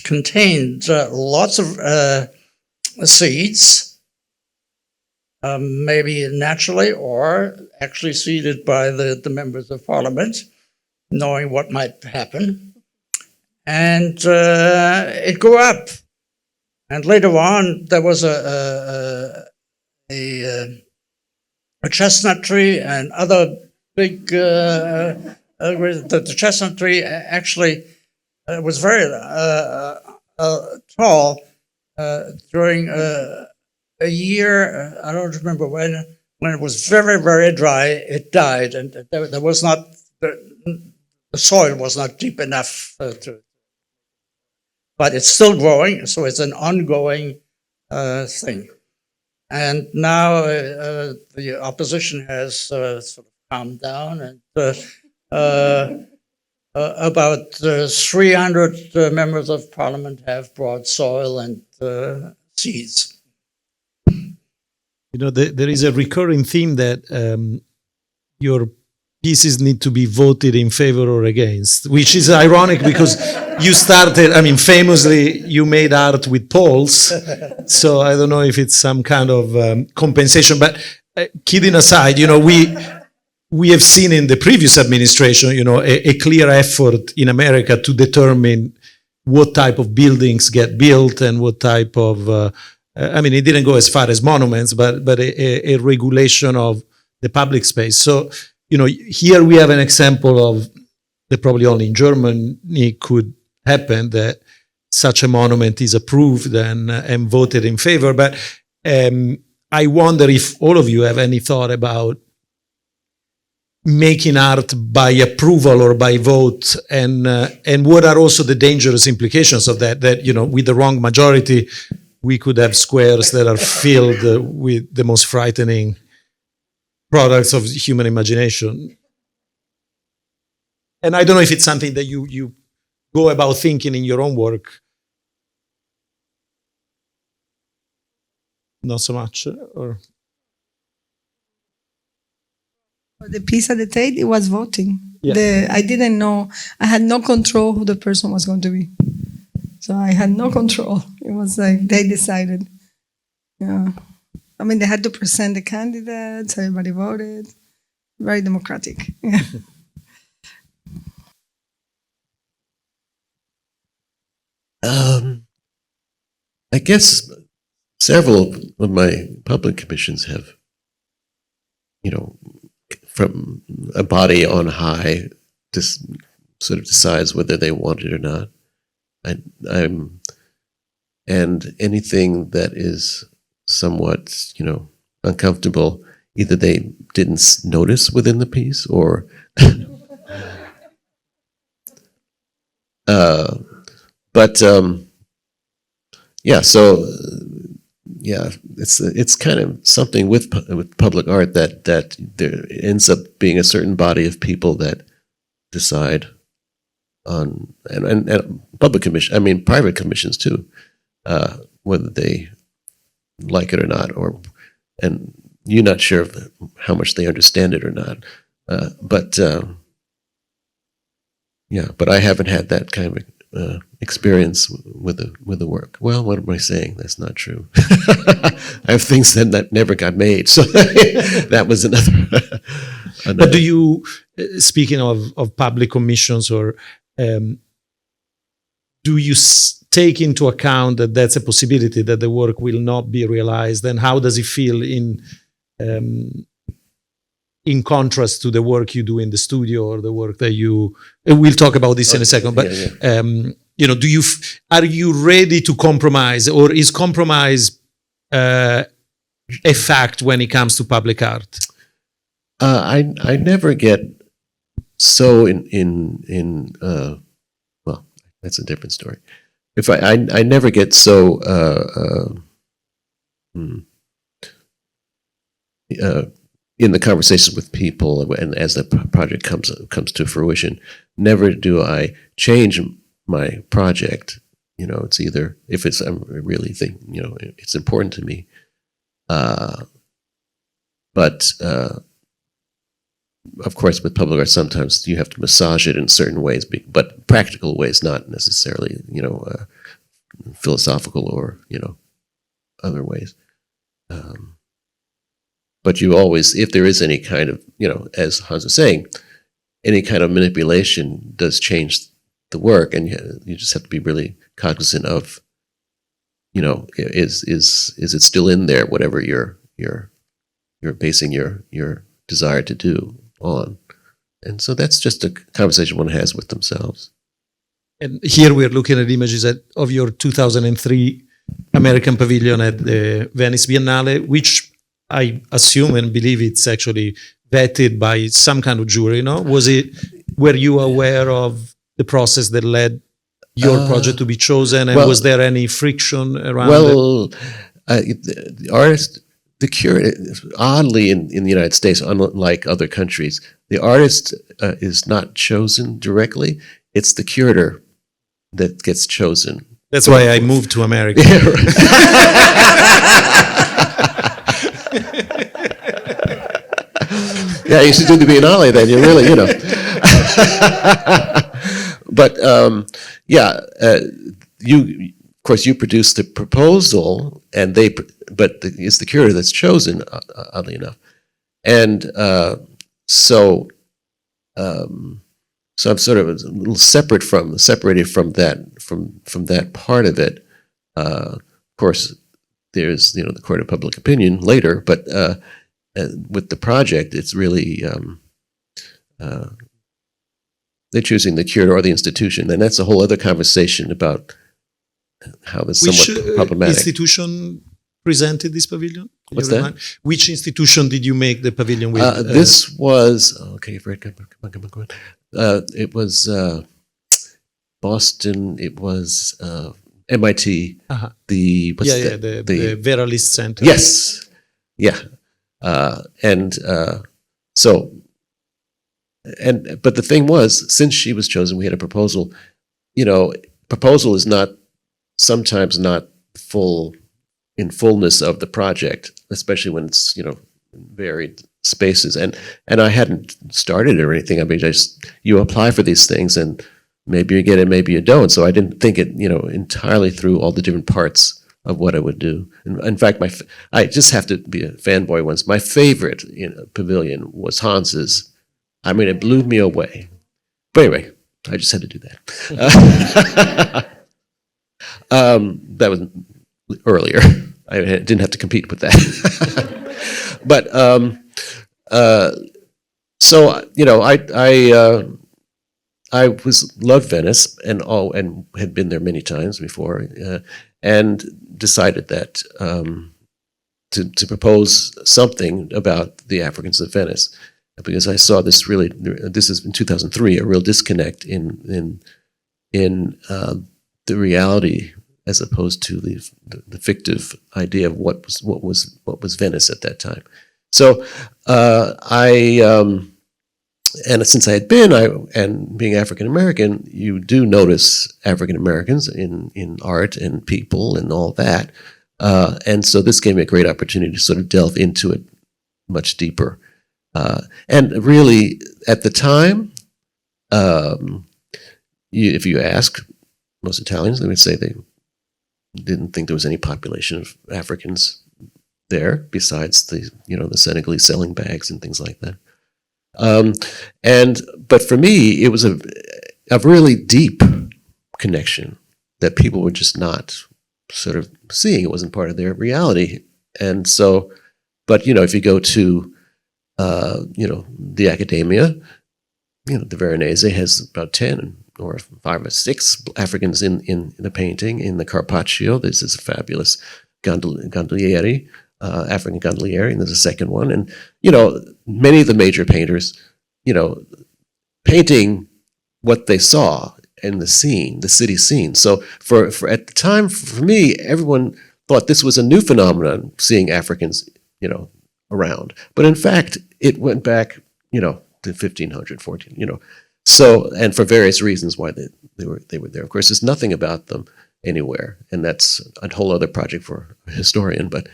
contained lots of seeds, maybe naturally or actually seeded by the members of parliament, knowing what might happen. And it grew up. And later on, there was a chestnut tree and other big, the chestnut tree actually was very tall during a year, I don't remember when it was very, very dry, it died, and there was not, the soil was not deep enough but it's still growing, so it's an ongoing thing. And now the opposition has sort of calmed down, and about 300 members of parliament have brought soil and seeds. You know, there is a recurring theme that your pieces need to be voted in favor or against, which is ironic because you started, I mean, famously, you made art with polls. So I don't know if it's some kind of compensation, but kidding aside, you know, we have seen in the previous administration, you know, a clear effort in America to determine what type of buildings get built and what type of, I mean, it didn't go as far as monuments, but a regulation of the public space. So, you know, here we have an example of that probably only in Germany could happen, that such a monument is approved and voted in favor. But I wonder if all of you have any thought about making art by approval or by vote, and what are also the dangerous implications of that, that, you know, with the wrong majority, we could have squares that are filled with the most frightening products of human imagination. And I don't know if it's something that you go about thinking in your own work. Not so much, or? The piece at the Tate, it was voting. Yeah. I didn't know, I had no control who the person was going to be. So I had no control. It was like they decided. Yeah. I mean, they had to present the candidates, everybody voted. Very democratic. Yeah. I guess several of my public commissions have, you know, from a body on high, just sort of decides whether they want it or not. I'm and anything that is somewhat, uncomfortable, either they didn't notice within the piece, or but yeah. So yeah, it's kind of something with public art that there ends up being a certain body of people that decide on and public commission. I mean, private commissions too, whether they like it or not, and you're not sure of how much they understand it or not. But yeah, but I haven't had that kind of experience with the work. Well, what am I saying? That's not true. I have things that never got made, so that was another. But do you, speaking of public commissions, or do you take into account that that's a possibility, that the work will not be realized, and how does it feel in contrast to the work you do in the studio, or the work that you? We'll talk about this in a second. But are you ready to compromise, or is compromise a fact when it comes to public art? I never get so in well, that's a different story. If I never get so in the conversations with people, and as the project comes to fruition, never do I change my project. It's either, if it's I really think it's important to me, but of course with public art sometimes you have to massage it in certain ways, but practical ways, not necessarily philosophical or other ways. But you always, if there is any kind of, as Hans was saying, any kind of manipulation does change the work, and you just have to be really cognizant of, is it still in there, whatever you're basing your desire to do on. And so that's just a conversation one has with themselves. And here we're looking at images of your 2003 American Pavilion at the Venice Biennale, which I assume and believe it's actually vetted by some kind of jury, no? Were you aware of the process that led your project to be chosen, and was there any friction around it? The artist, the curator, oddly in the United States, unlike other countries, the artist is not chosen directly. It's the curator that gets chosen. That's why I moved to America. Yeah, you should do the Biennale then. You really, But you, of course, you produce the proposal, and it's the curator that's chosen, oddly enough, and so I'm sort of a little separated from that part of it. Of course, there's the court of public opinion later, but with the project, it's really they're choosing the curator or the institution, and that's a whole other conversation about how that's somewhat problematic. Which institution presented this pavilion? What's that? Which institution did you make the pavilion with? This was Fred. Come on. It was Boston. It was MIT. Uh-huh. The Veralist Center. Yes. Yeah. But the thing was, since she was chosen, we had a proposal. Proposal is sometimes not in fullness of the project, especially when it's varied spaces. And I hadn't started it or anything. I mean, you apply for these things, and maybe you get it, maybe you don't. So I didn't think it entirely through all the different parts of what I would do. In fact, I just have to be a fanboy once. My favorite pavilion was Hans's. I mean, it blew me away. But anyway, I just had to do that. That was earlier. I didn't have to compete with that. But so I loved Venice and had been there many times before, and decided that to propose something about the Africans of Venice, because I saw this really. This is in 2003, a real disconnect in the reality as opposed to the fictive idea of what was Venice at that time. So and since I had been, and being African American, you do notice African Americans in art and people and all that, and so this gave me a great opportunity to sort of delve into it much deeper. And really, at the time, if you ask most Italians, they would say they didn't think there was any population of Africans there besides the Senegalese selling bags and things like that. But for me, it was a really deep connection that people were just not sort of seeing. It wasn't part of their reality. And so, but if you go to the academia, the Veronese has about 10 or 5 or 6 Africans in the painting. In the Carpaccio, this is a fabulous gondolieri, African gondolieri, and there's a second one. And, many of the major painters, painting what they saw in the scene, the city scene. So for at the time, for me, everyone thought this was a new phenomenon, seeing Africans, around. But in fact, it went back, to 1500, 14, So, and for various reasons why they were there. Of course, there's nothing about them anywhere, and that's a whole other project for a historian. But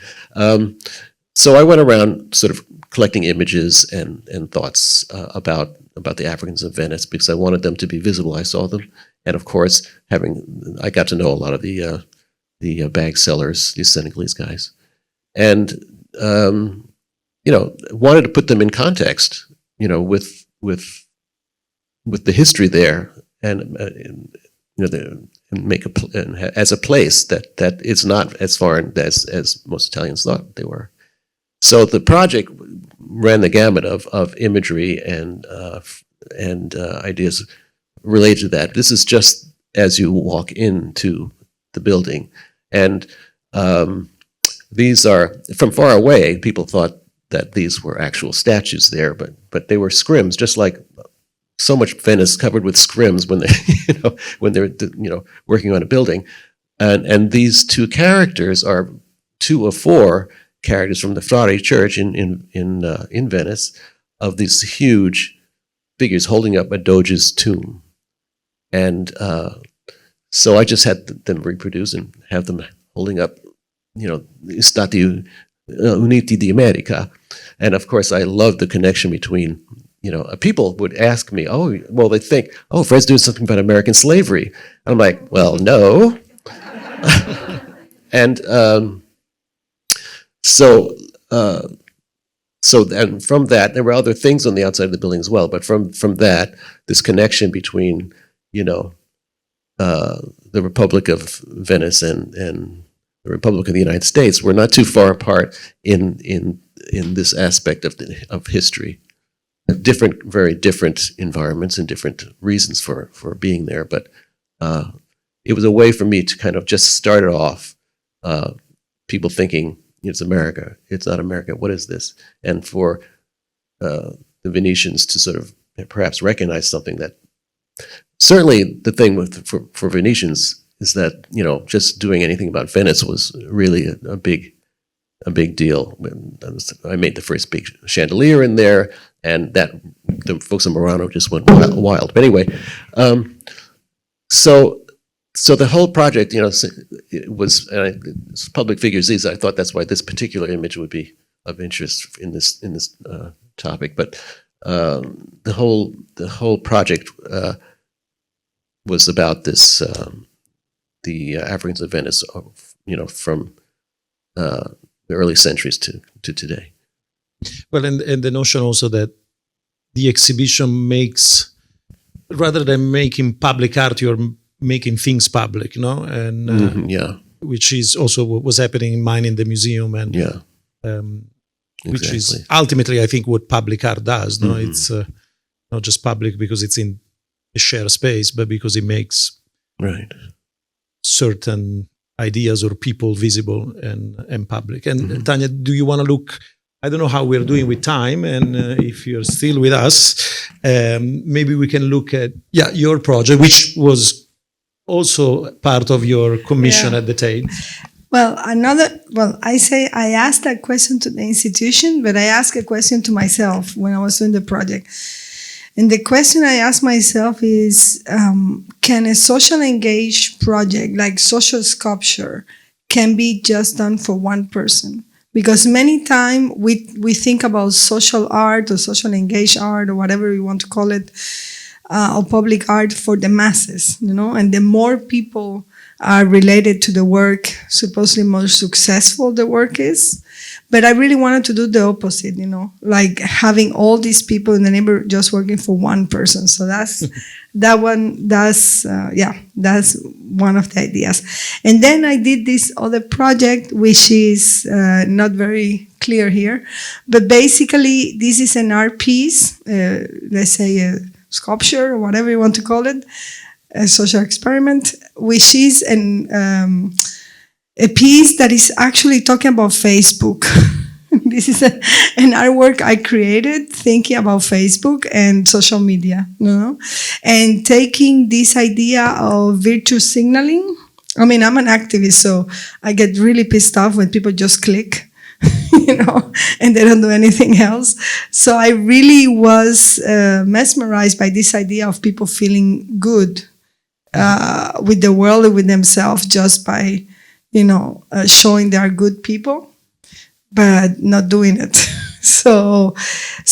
so I went around sort of collecting images and thoughts about the Africans of Venice because I wanted them to be visible. I saw them, and of course, I got to know a lot of the bag sellers, these Senegalese guys, and wanted to put them in context, with the history there, and make as a place that it's not as foreign as most Italians thought they were. So the project ran the gamut of imagery and ideas related to that. This is just as you walk into the building, and these are from far away. People thought that these were actual statues there, but they were scrims, just like so much Venice covered with scrims when they when they're working on a building, and these 2 characters are 2 of 4 characters from the Frari Church in Venice, of these huge figures holding up a Doge's tomb, and so I just had them reproduce and have them holding up, Stati Uniti d'America, and of course I love the connection between. People would ask me, they think, Fred's doing something about American slavery. I'm like, well, no. And so then from that, there were other things on the outside of the building as well. But from that, this connection between, the Republic of Venice and the Republic of the United States were not too far apart in this aspect of history. Very different environments and different reasons for being there, but it was a way for me to kind of just start it off. People thinking it's America, it's not America. What is this? And for the Venetians to sort of perhaps recognize something that certainly the thing for Venetians is that just doing anything about Venice was really a big deal. I made the first big chandelier in there. And that the folks in Murano just went wild. But anyway, so the whole project, it was public figures. These I thought that's why this particular image would be of interest in this topic. But the whole project was about this the Africans of Venice, from the early centuries to today. Well, and the notion also that the exhibition makes, rather than making public art, you're making things public, and which is also what was happening in mine in the museum, and which is ultimately, I think, what public art does. No, it's not just public because it's in a shared space, but because it makes certain ideas or people visible and public. And Tania, do you want to look? I don't know how we're doing with time, and if you're still with us, maybe we can look at your project, which was also part of your commission at the Tate. Well, I asked that question to the institution, but I asked a question to myself when I was doing the project. And the question I asked myself is, can a social engaged project like social sculpture can be just done for one person? Because many times we think about social art or social engaged art or whatever we want to call it, or public art for the masses, and the more people are related to the work, supposedly more successful the work is. But I really wanted to do the opposite, like having all these people in the neighborhood just working for one person. So that's that's one of the ideas. And then I did this other project, which is not very clear here, but basically this is an art piece, let's say a sculpture or whatever you want to call it, a social experiment, which is a piece that is actually talking about Facebook. This is an artwork I created thinking about Facebook and social media, and taking this idea of virtue signaling. I mean, I'm an activist, so I get really pissed off when people just click, and they don't do anything else. So I really was mesmerized by this idea of people feeling good with the world and with themselves just by, showing they are good people, but not doing it. So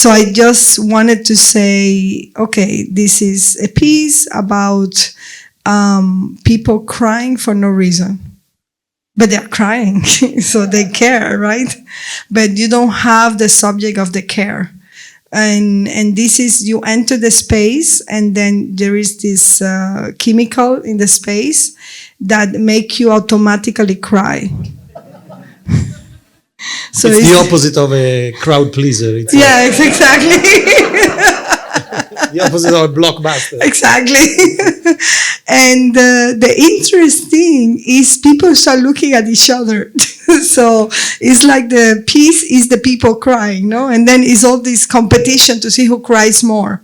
I just wanted to say, okay, this is a piece about people crying for no reason. But they're crying, so they care, right? But you don't have the subject of the care. And this is, you enter the space, and then there is this chemical in the space that make you automatically cry. So it's the opposite of a crowd pleaser. It's exactly. the opposite of a blockbuster. Exactly. And the interesting is people start looking at each other. So it's like the piece is the people crying, and then it's all this competition to see who cries more,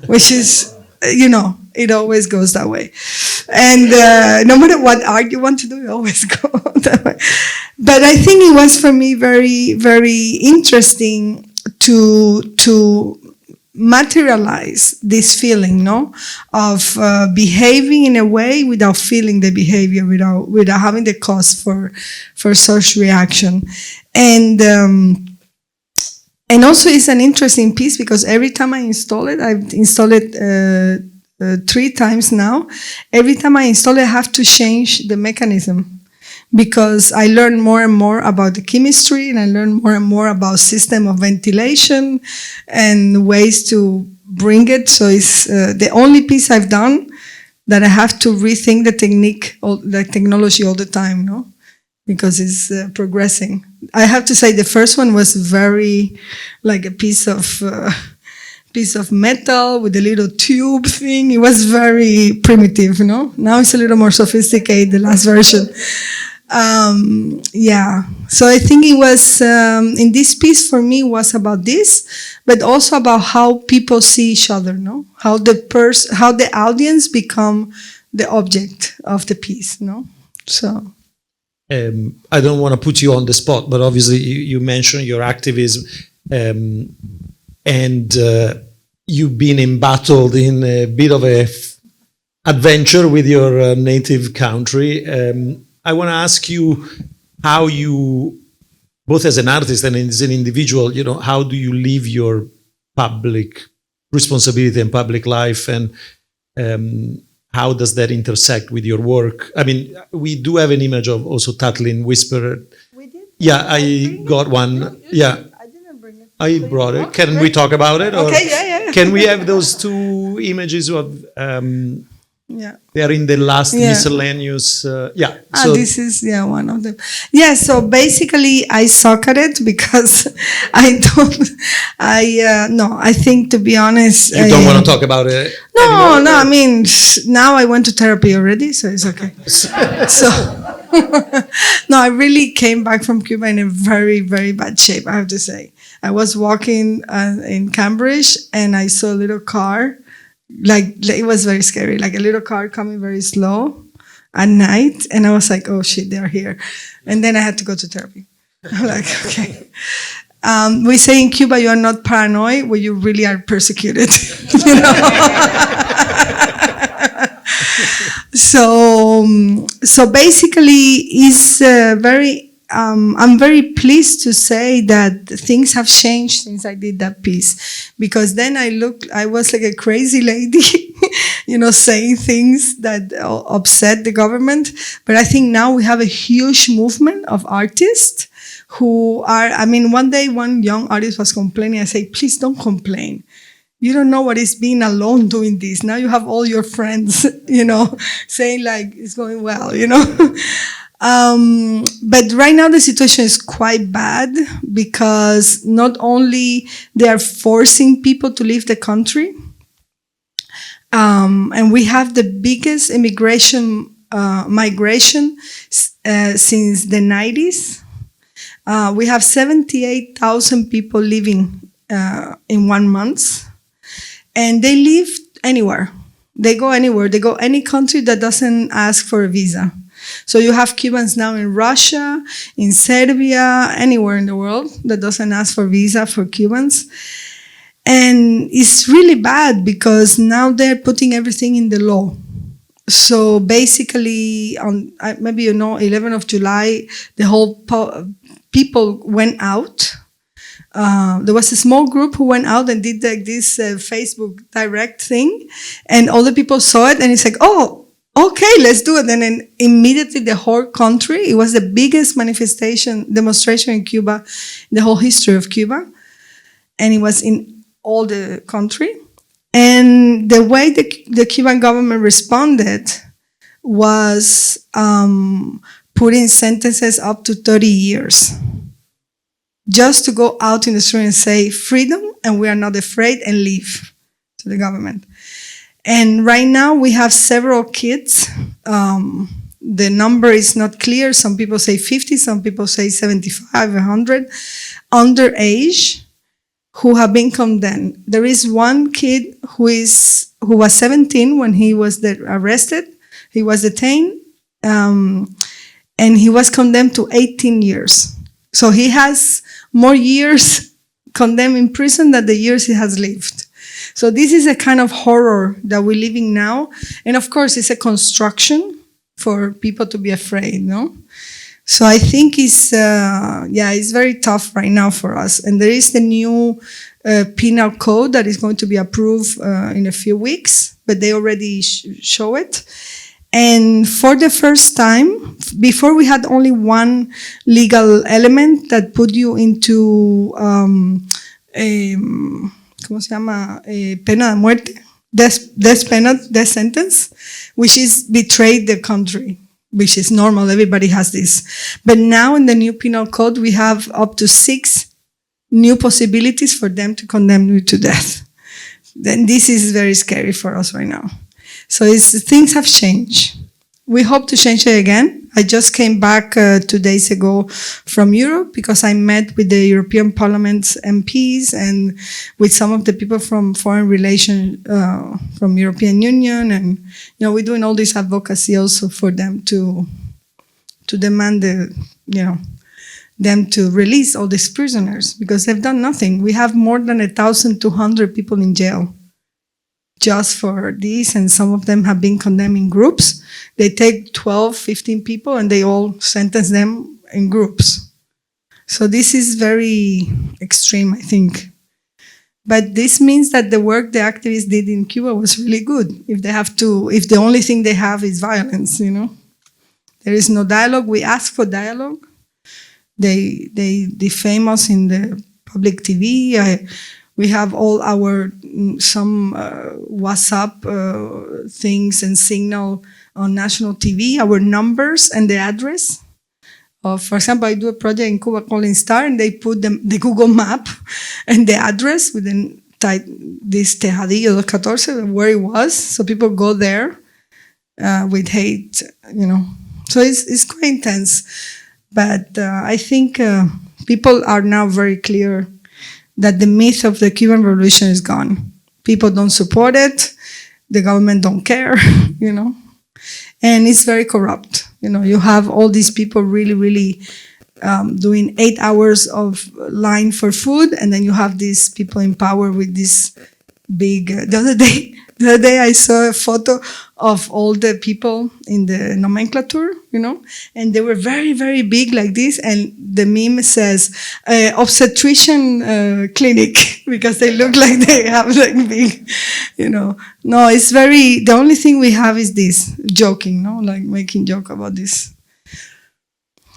which is, it always goes that way. And no matter what art you want to do, it always goes that way. But I think it was for me very, very interesting to materialize this feeling, of behaving in a way without feeling the behavior, without having the cause for such reaction. And also it's an interesting piece because every time I install it, I've installed it 3 times now. Every time I install it, I have to change the mechanism, because I learn more and more about the chemistry, and I learn more and more about system of ventilation and ways to bring it. So it's the only piece I've done that I have to rethink the technology all the time, because it's progressing. I have to say the first one was very like a piece of metal with a little tube thing. It was very primitive, Now it's a little more sophisticated, the last version. So I think it was, in this piece for me was about this, but also about how people see each other, how the audience become the object of the piece, So. I don't want to put you on the spot, but obviously you mentioned your activism, and you've been embattled in a bit of a adventure with your native country. I want to ask you how you, both as an artist and as an individual, how do you live your public responsibility and public life, and how does that intersect with your work? I mean, we do have an image of also Tatlin Whisperer. We did? Yeah, I got one. Yeah. I didn't bring it. I brought it. Can we talk about it? Or Okay, yeah. can we have those 2 images of, Yeah. they are in the last miscellaneous, So This is, one of them. Yeah, so basically I suck at it because I think, to be honest. you don't want to talk about it anymore? No, I mean, now I went to therapy already, so it's okay. So, No, I really came back from Cuba in a very, very bad shape, I have to say. I was walking in Cambridge and I saw a little car, like it was very scary, like a little car coming very slow at night. And I was like, oh shit, they're here. And then I had to go to therapy. I'm like, okay. We say in Cuba, you are not paranoid when you really are persecuted. You know? So basically, it's very. I'm very pleased to say that things have changed since I did that piece, because then I was like a crazy lady, you know, saying things that upset the government. But I think now we have a huge movement of artists who are, I mean, one day one young artist was complaining. I say, please don't complain. You don't know what it's being alone doing this. Now you have all your friends, you know, saying like it's going well, you know. But right now the situation is quite bad, because not only they are forcing people to leave the country, and we have the biggest migration since the 90s. We have 78,000 people living in 1 month, and they live anywhere. They go anywhere. They go any country that doesn't ask for a visa. So you have Cubans now in Russia, in Serbia, anywhere in the world that doesn't ask for visa for Cubans. And it's really bad, because now they're putting everything in the law. So basically, on maybe you know, 11th of July, the whole people went out. There was a small group who went out and did like this Facebook direct thing, and all the people saw it, and it's like, oh, okay, let's do it. And then immediately the whole country, it was the biggest demonstration in Cuba, in the whole history of Cuba. And it was in all the country. And the way the Cuban government responded was putting sentences up to 30 years. Just to go out in the street and say freedom, and we are not afraid, and leave to the government. And right now we have several kids. The number is not clear. Some people say 50, some people say 75, 100, underage, who have been condemned. There is one kid who was 17 when he was arrested. He was detained, and he was condemned to 18 years. So he has more years condemned in prison than the years he has lived. So this is a kind of horror that we're living now. And of course, it's a construction for people to be afraid, no? So I think it's very tough right now for us. And there is the new penal code that is going to be approved in a few weeks, but they already show it. And for the first time, before we had only one legal element that put you into ¿cómo se llama? Pena de muerte, death sentence, which is betrayed the country, which is normal. Everybody has this. But now in the new penal code, we have up to 6 new possibilities for them to condemn you to death. Then this is very scary for us right now. So things have changed. We hope to change it again. I just came back 2 days ago from Europe, because I met with the European Parliament's MPs and with some of the people from foreign relations, from European Union. And, you know, we're doing all this advocacy also for them to demand them to release all these prisoners, because they've done nothing. We have more than 1,200 people in jail just for this, and some of them have been condemned in groups. They take 12, 15 people and they all sentence them in groups. So this is very extreme, I think. But this means that the work the activists did in Cuba was really good. If the only thing they have is violence, you know. There is no dialogue. We ask for dialogue. They defame us in the public TV. We have all our WhatsApp things and signal on national TV, our numbers and the address. For example, I do a project in Cuba called Star, and they put the Google map and the address with this Tejadillo 214, where it was. So people go there with hate, So it's quite intense. But I think people are now very clear that the myth of the Cuban Revolution is gone. People don't support it. The government don't care, you know. And it's very corrupt. You know, you have all these people really doing 8 hours of line for food, and then you have these people in power with this big. The other day I saw a photo of all the people in the nomenclature, you know, and they were very big like this, and the meme says obstetrician clinic because they look like they have like big, you know. No, it's very. The only thing we have is this joking, no, like making joke about this.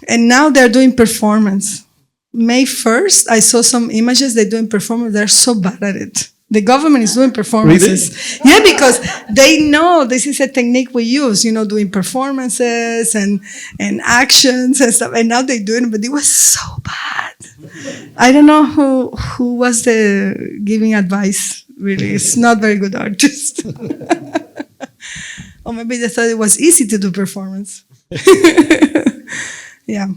And now they're doing performance. May 1st, I saw some images. They're doing performance. They're so bad at it. The government is doing performances. Really? Yeah, because they know this is a technique we use, you know, doing performances and actions and stuff. And now they do it, but it was so bad. I don't know who was the giving advice, really. It's not very good artist. Or maybe they thought it was easy to do performance. Yeah.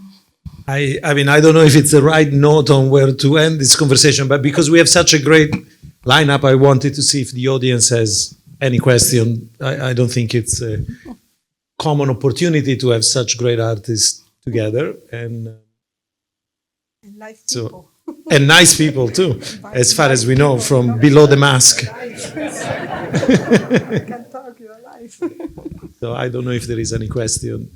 I mean, I don't know if it's the right note on where to end this conversation, but because we have such a great lineup, I wanted to see if the audience has any question. I don't think it's a common opportunity to have such great artists together, and so and nice people too, as far as we know from below the mask. So I don't know if there is any question.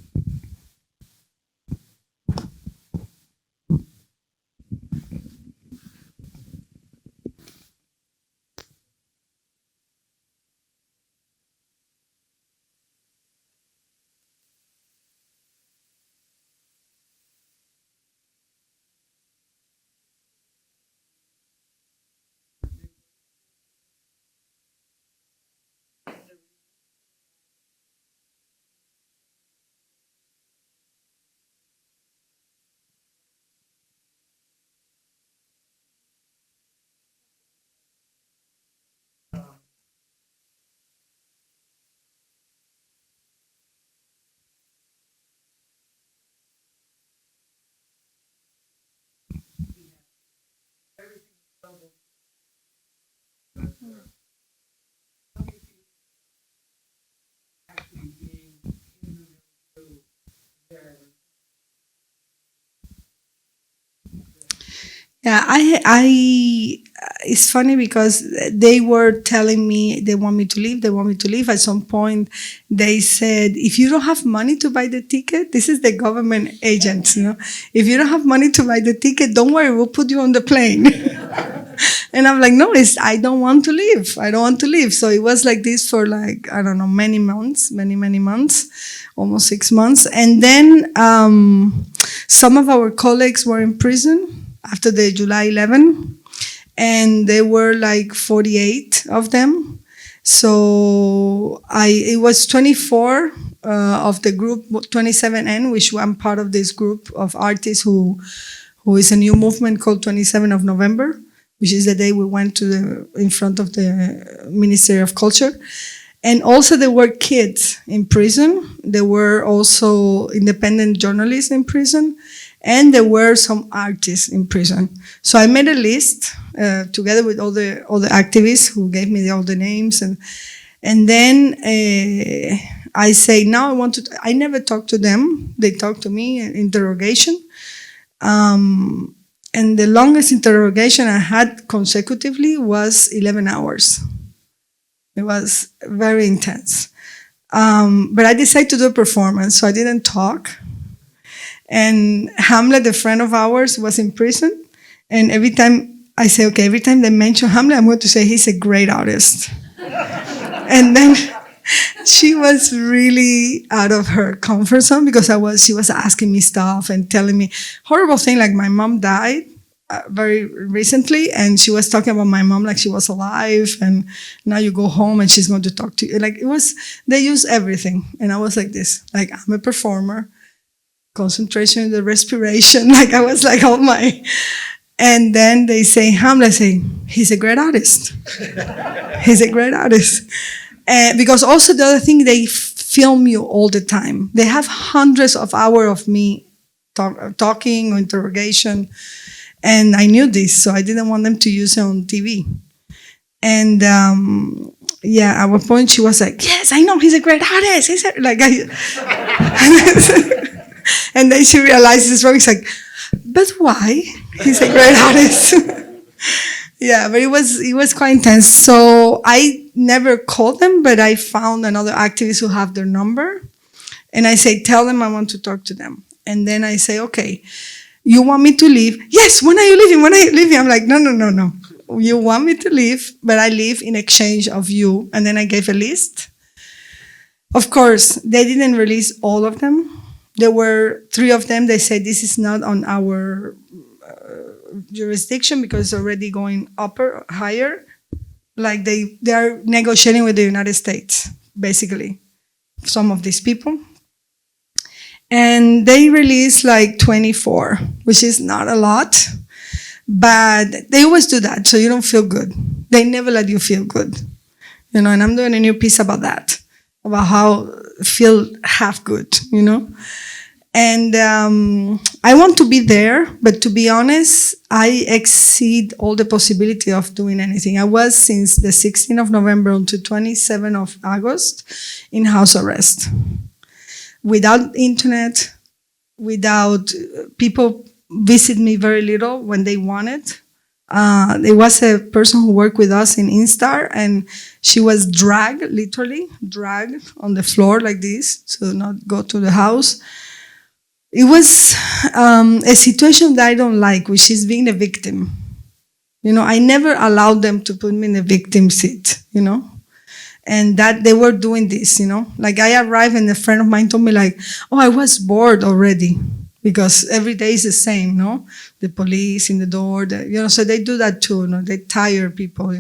Yeah, it's funny because they were telling me they want me to leave. At some point, they said, if you don't have money to buy the ticket, this is the government agents, you know. If you don't have money to buy the ticket, don't worry, we'll put you on the plane. And I'm like, no, I don't want to leave. I don't want to leave. So it was like this for like, I don't know, many months, almost 6 months. And then some of our colleagues were in prison after the July 11, and there were like 48 of them. So it was 24 of the group 27N, which I'm part of this group of artists who is a new movement called 27 of November, which is the day we went in front of the Ministry of Culture. And also there were kids in prison. There were also independent journalists in prison. And there were some artists in prison. So I made a list together with all the activists who gave me all the names. And then I say, now I never talked to them. They talked to me in interrogation. And the longest interrogation I had consecutively was 11 hours. It was very intense. But I decided to do a performance, so I didn't talk. And Hamlet, a friend of ours, was in prison. And every time I say, okay, every time they mention Hamlet, I'm going to say he's a great artist. And then she was really out of her comfort zone because she was asking me stuff and telling me horrible things, like my mom died very recently, and she was talking about my mom like she was alive, and now you go home and she's going to talk to you. Like they use everything. And I was like this, like I'm a performer. Concentration in the respiration, like I was like, oh my. And then they say, Hamlet, he's a great artist. He's a great artist. Because also the other thing they film you all the time. They have hundreds of hours of me talking or interrogation. And I knew this, so I didn't want them to use it on TV. And yeah, at one point she was like, yes, I know, he's a great artist. And then she realized it's wrong. It's like, but why? He's a great artist. Yeah, but it was quite intense. So I never called them, but I found another activist who have their number. And I say, tell them I want to talk to them. And then I say, okay, you want me to leave? Yes, when are you leaving? When are you leaving? I'm like, no. You want me to leave, but I leave in exchange of you. And then I gave a list. Of course, they didn't release all of them. There were 3 of them. They said this is not on our jurisdiction because it's already going higher. Like they are negotiating with the United States, basically, some of these people. And they released like 24, which is not a lot. But they always do that, so you don't feel good. They never let you feel good. And I'm doing a new piece about that, about how feel half good, And I want to be there, but to be honest, I exceed all the possibility of doing anything. I was since the 16th of November until 27th of August in house arrest. Without internet, without people visit me very little when they wanted. There was a person who worked with us in Instar, and she was literally dragged on the floor like this to not go to the house. It was a situation that I don't like, which is being a victim. I never allowed them to put me in the victim seat, and that they were doing this, Like I arrived and a friend of mine told me like, oh, I was bored already. Because every day is the same, The police in the door, so they do that too, They tire people,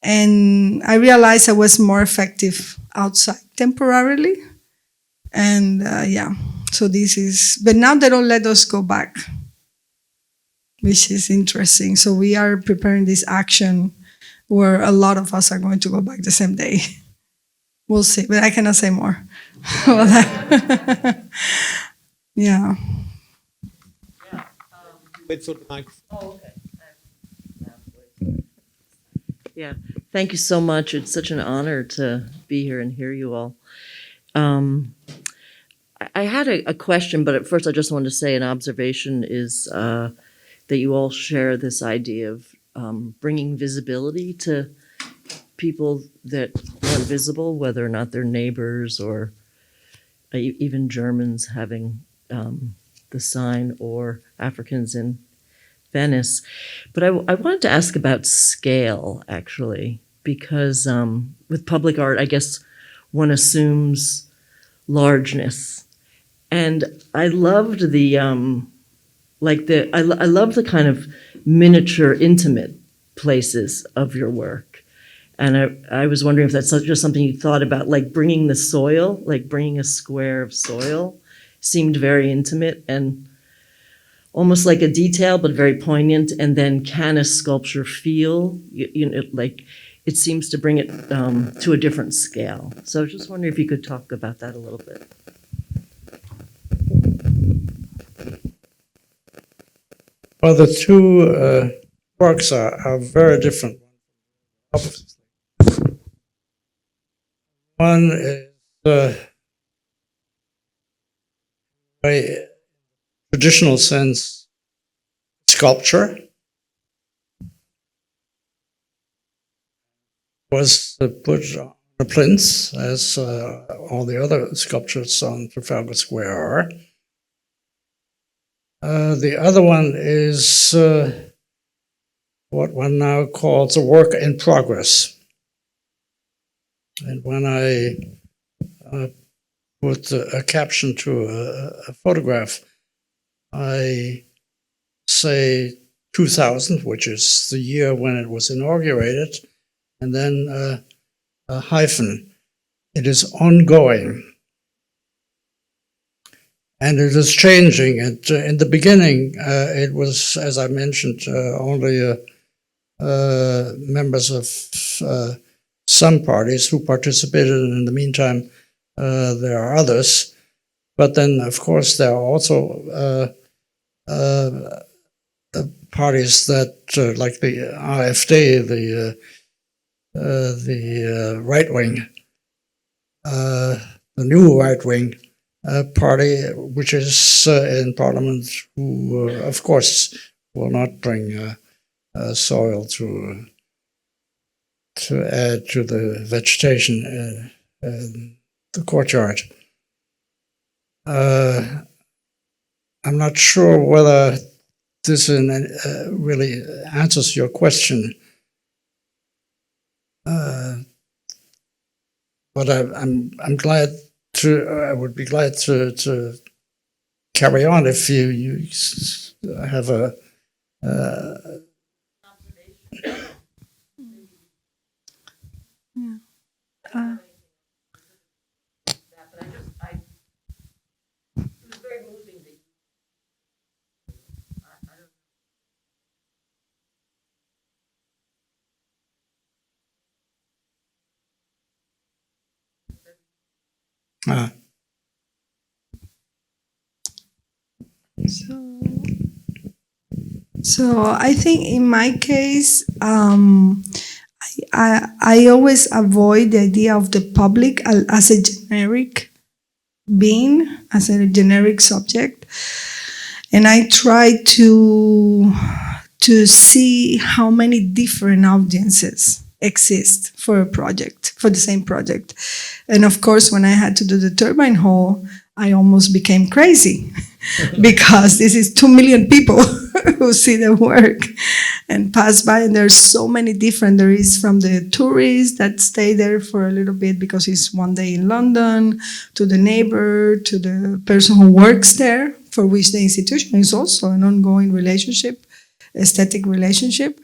And I realized I was more effective outside temporarily. And yeah, so but now they don't let us go back, which is interesting. So we are preparing this action where a lot of us are going to go back the same day. We'll see, but I cannot say more about that. Yeah. Wait for the microphone. Oh, okay. Yeah, thank you so much. It's such an honor to be here and hear you all. I had a question, but at first I just wanted to say an observation is that you all share this idea of bringing visibility to people that aren't visible, whether or not they're neighbors or even Germans having the sign or Africans in Venice. But I wanted to ask about scale, actually, because with public art, I guess one assumes largeness. And I loved I love the kind of miniature, intimate places of your work. And I was wondering if that's just something you thought about, like bringing the soil, like bringing a square of soil seemed very intimate and almost like a detail, but very poignant. And then can a sculpture feel, like it seems to bring it to a different scale. So I was just wondering if you could talk about that a little bit. Well, the 2 works are very different. One is a traditional sense sculpture. Was put on a plinth, as all the other sculptures on Trafalgar Square are. The other one is what one now calls a work in progress. And when I put a caption to a photograph, I say 2000, which is the year when it was inaugurated, and then a hyphen. It is ongoing. And it is changing. And in the beginning, it was, as I mentioned, only members of some parties who participated. And in the meantime, there are others. But then, of course, there are also parties that, like the AfD, the right wing, the new right wing party, which is in parliament, who, of course, will not bring soil to add to the vegetation in the courtyard. I'm not sure whether this really answers your question, but I'm glad to. I would be glad to carry on if you have a. So I think in my case, I always avoid the idea of the public as a generic being, as a generic subject, and I try to see how many different audiences exist for a project, for the same project. And of course, when I had to do the turbine hall, I almost became crazy because this is 2 million people who see the work and pass by, and there's so many different. There is from the tourists that stay there for a little bit because it's one day in London, to the neighbor, to the person who works there, for which the institution is also an ongoing relationship, aesthetic relationship.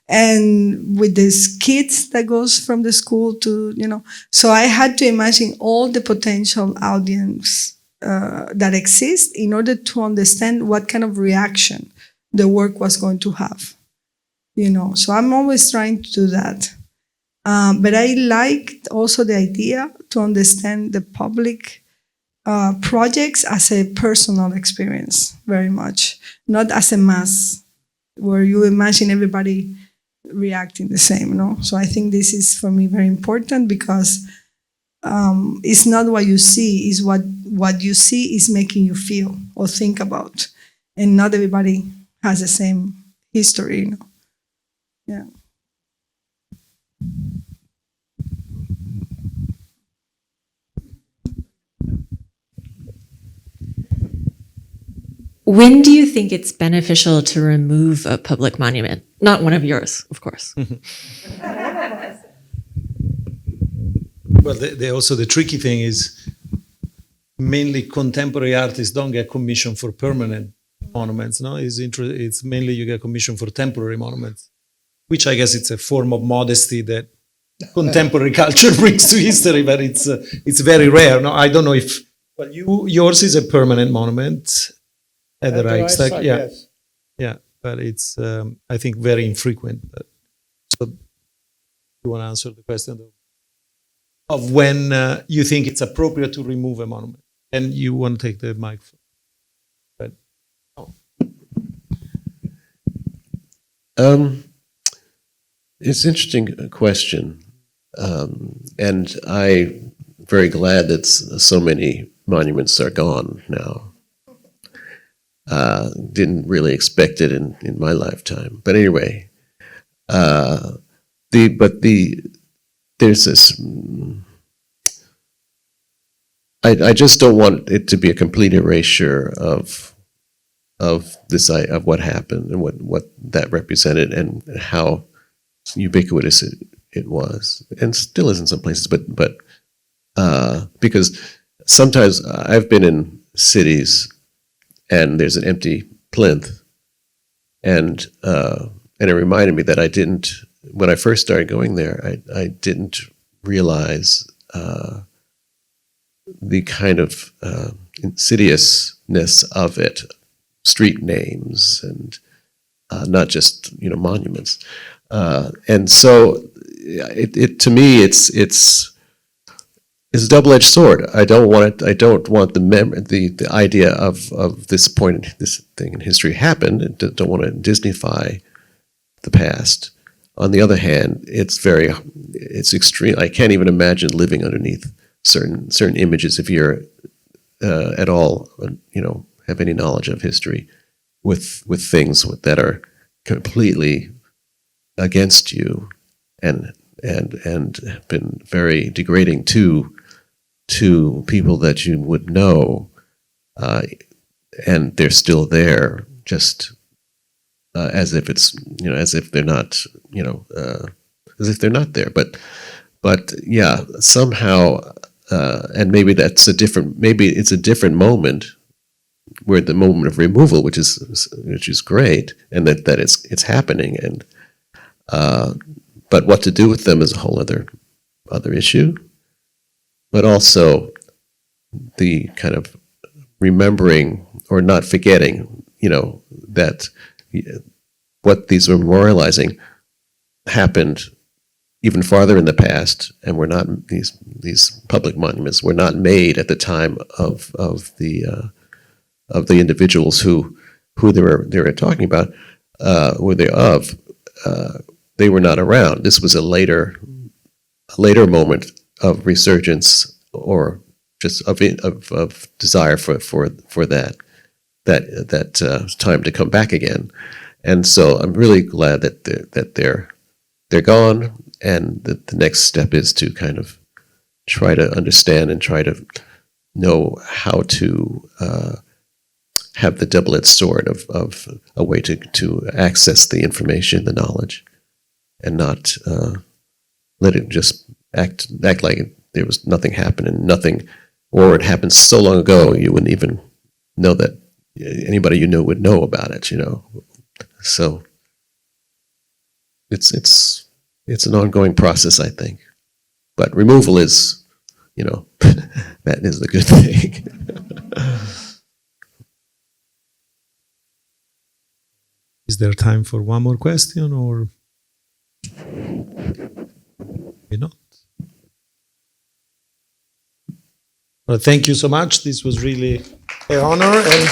And with these kids that goes from the school to, so I had to imagine all the potential audience that exists in order to understand what kind of reaction the work was going to have, So I'm always trying to do that. But I liked also the idea to understand the public projects as a personal experience very much, not as a mass where you imagine everybody reacting the same, So I think this is for me very important because it's not what you see, it's what you see is making you feel or think about. And not everybody has the same history, Yeah. When do you think it's beneficial to remove a public monument? Not one of yours, of course. Well, also the tricky thing is mainly contemporary artists don't get commissioned for permanent monuments. No, it's mainly you get commissioned for temporary monuments, which I guess it's a form of modesty that contemporary culture brings to history, but it's very rare. No, I don't know if yours is a permanent monument at the Reichstag. Yeah, yes. Yeah, but it's I think very infrequent. So you want to answer the question of when you think it's appropriate to remove a monument, and you want to take the mic. But it's an interesting question, and I'm very glad that so many monuments are gone now. Didn't really expect it in my lifetime, but anyway, there's this. I just don't want it to be a complete erasure of what happened and what that represented and how ubiquitous it was and still is in some places. But because sometimes I've been in cities and there's an empty plinth, and it reminded me that I didn't. When I first started going there, I didn't realize the kind of insidiousness of it, street names and not just monuments, and so it to me it's it's a double-edged sword. I don't want it. I don't want the idea of this point, this thing in history happened. I don't want to Disneyfy the past. On the other hand, it's extreme. I can't even imagine living underneath certain images if you're at all, have any knowledge of history, with things that are completely against you and have been very degrading to people that you would know, and they're still there, just as if it's as if they're not as if they're not there. But yeah, somehow, and maybe it's a different moment, where the moment of removal, which is great, and that it's happening, and but what to do with them is a whole other issue. But also the kind of remembering or not forgetting, that what these were memorializing happened even farther in the past, and were not these public monuments were not made at the time of the individuals who they were talking about, were they of. They were not around. This was a later moment of resurgence, or just of desire for that time to come back again. And so I'm really glad that they're gone, and that the next step is to kind of try to understand and try to know how to have the double-edged sword of a way to access the information, the knowledge, and not let it just act like there was nothing happening, or it happened so long ago you wouldn't even know that anybody you knew would know about it. So it's an ongoing process, I think. But removal is, that is the good thing. Is there time for one more question, or maybe not? Well, thank you so much. This was really an honor, and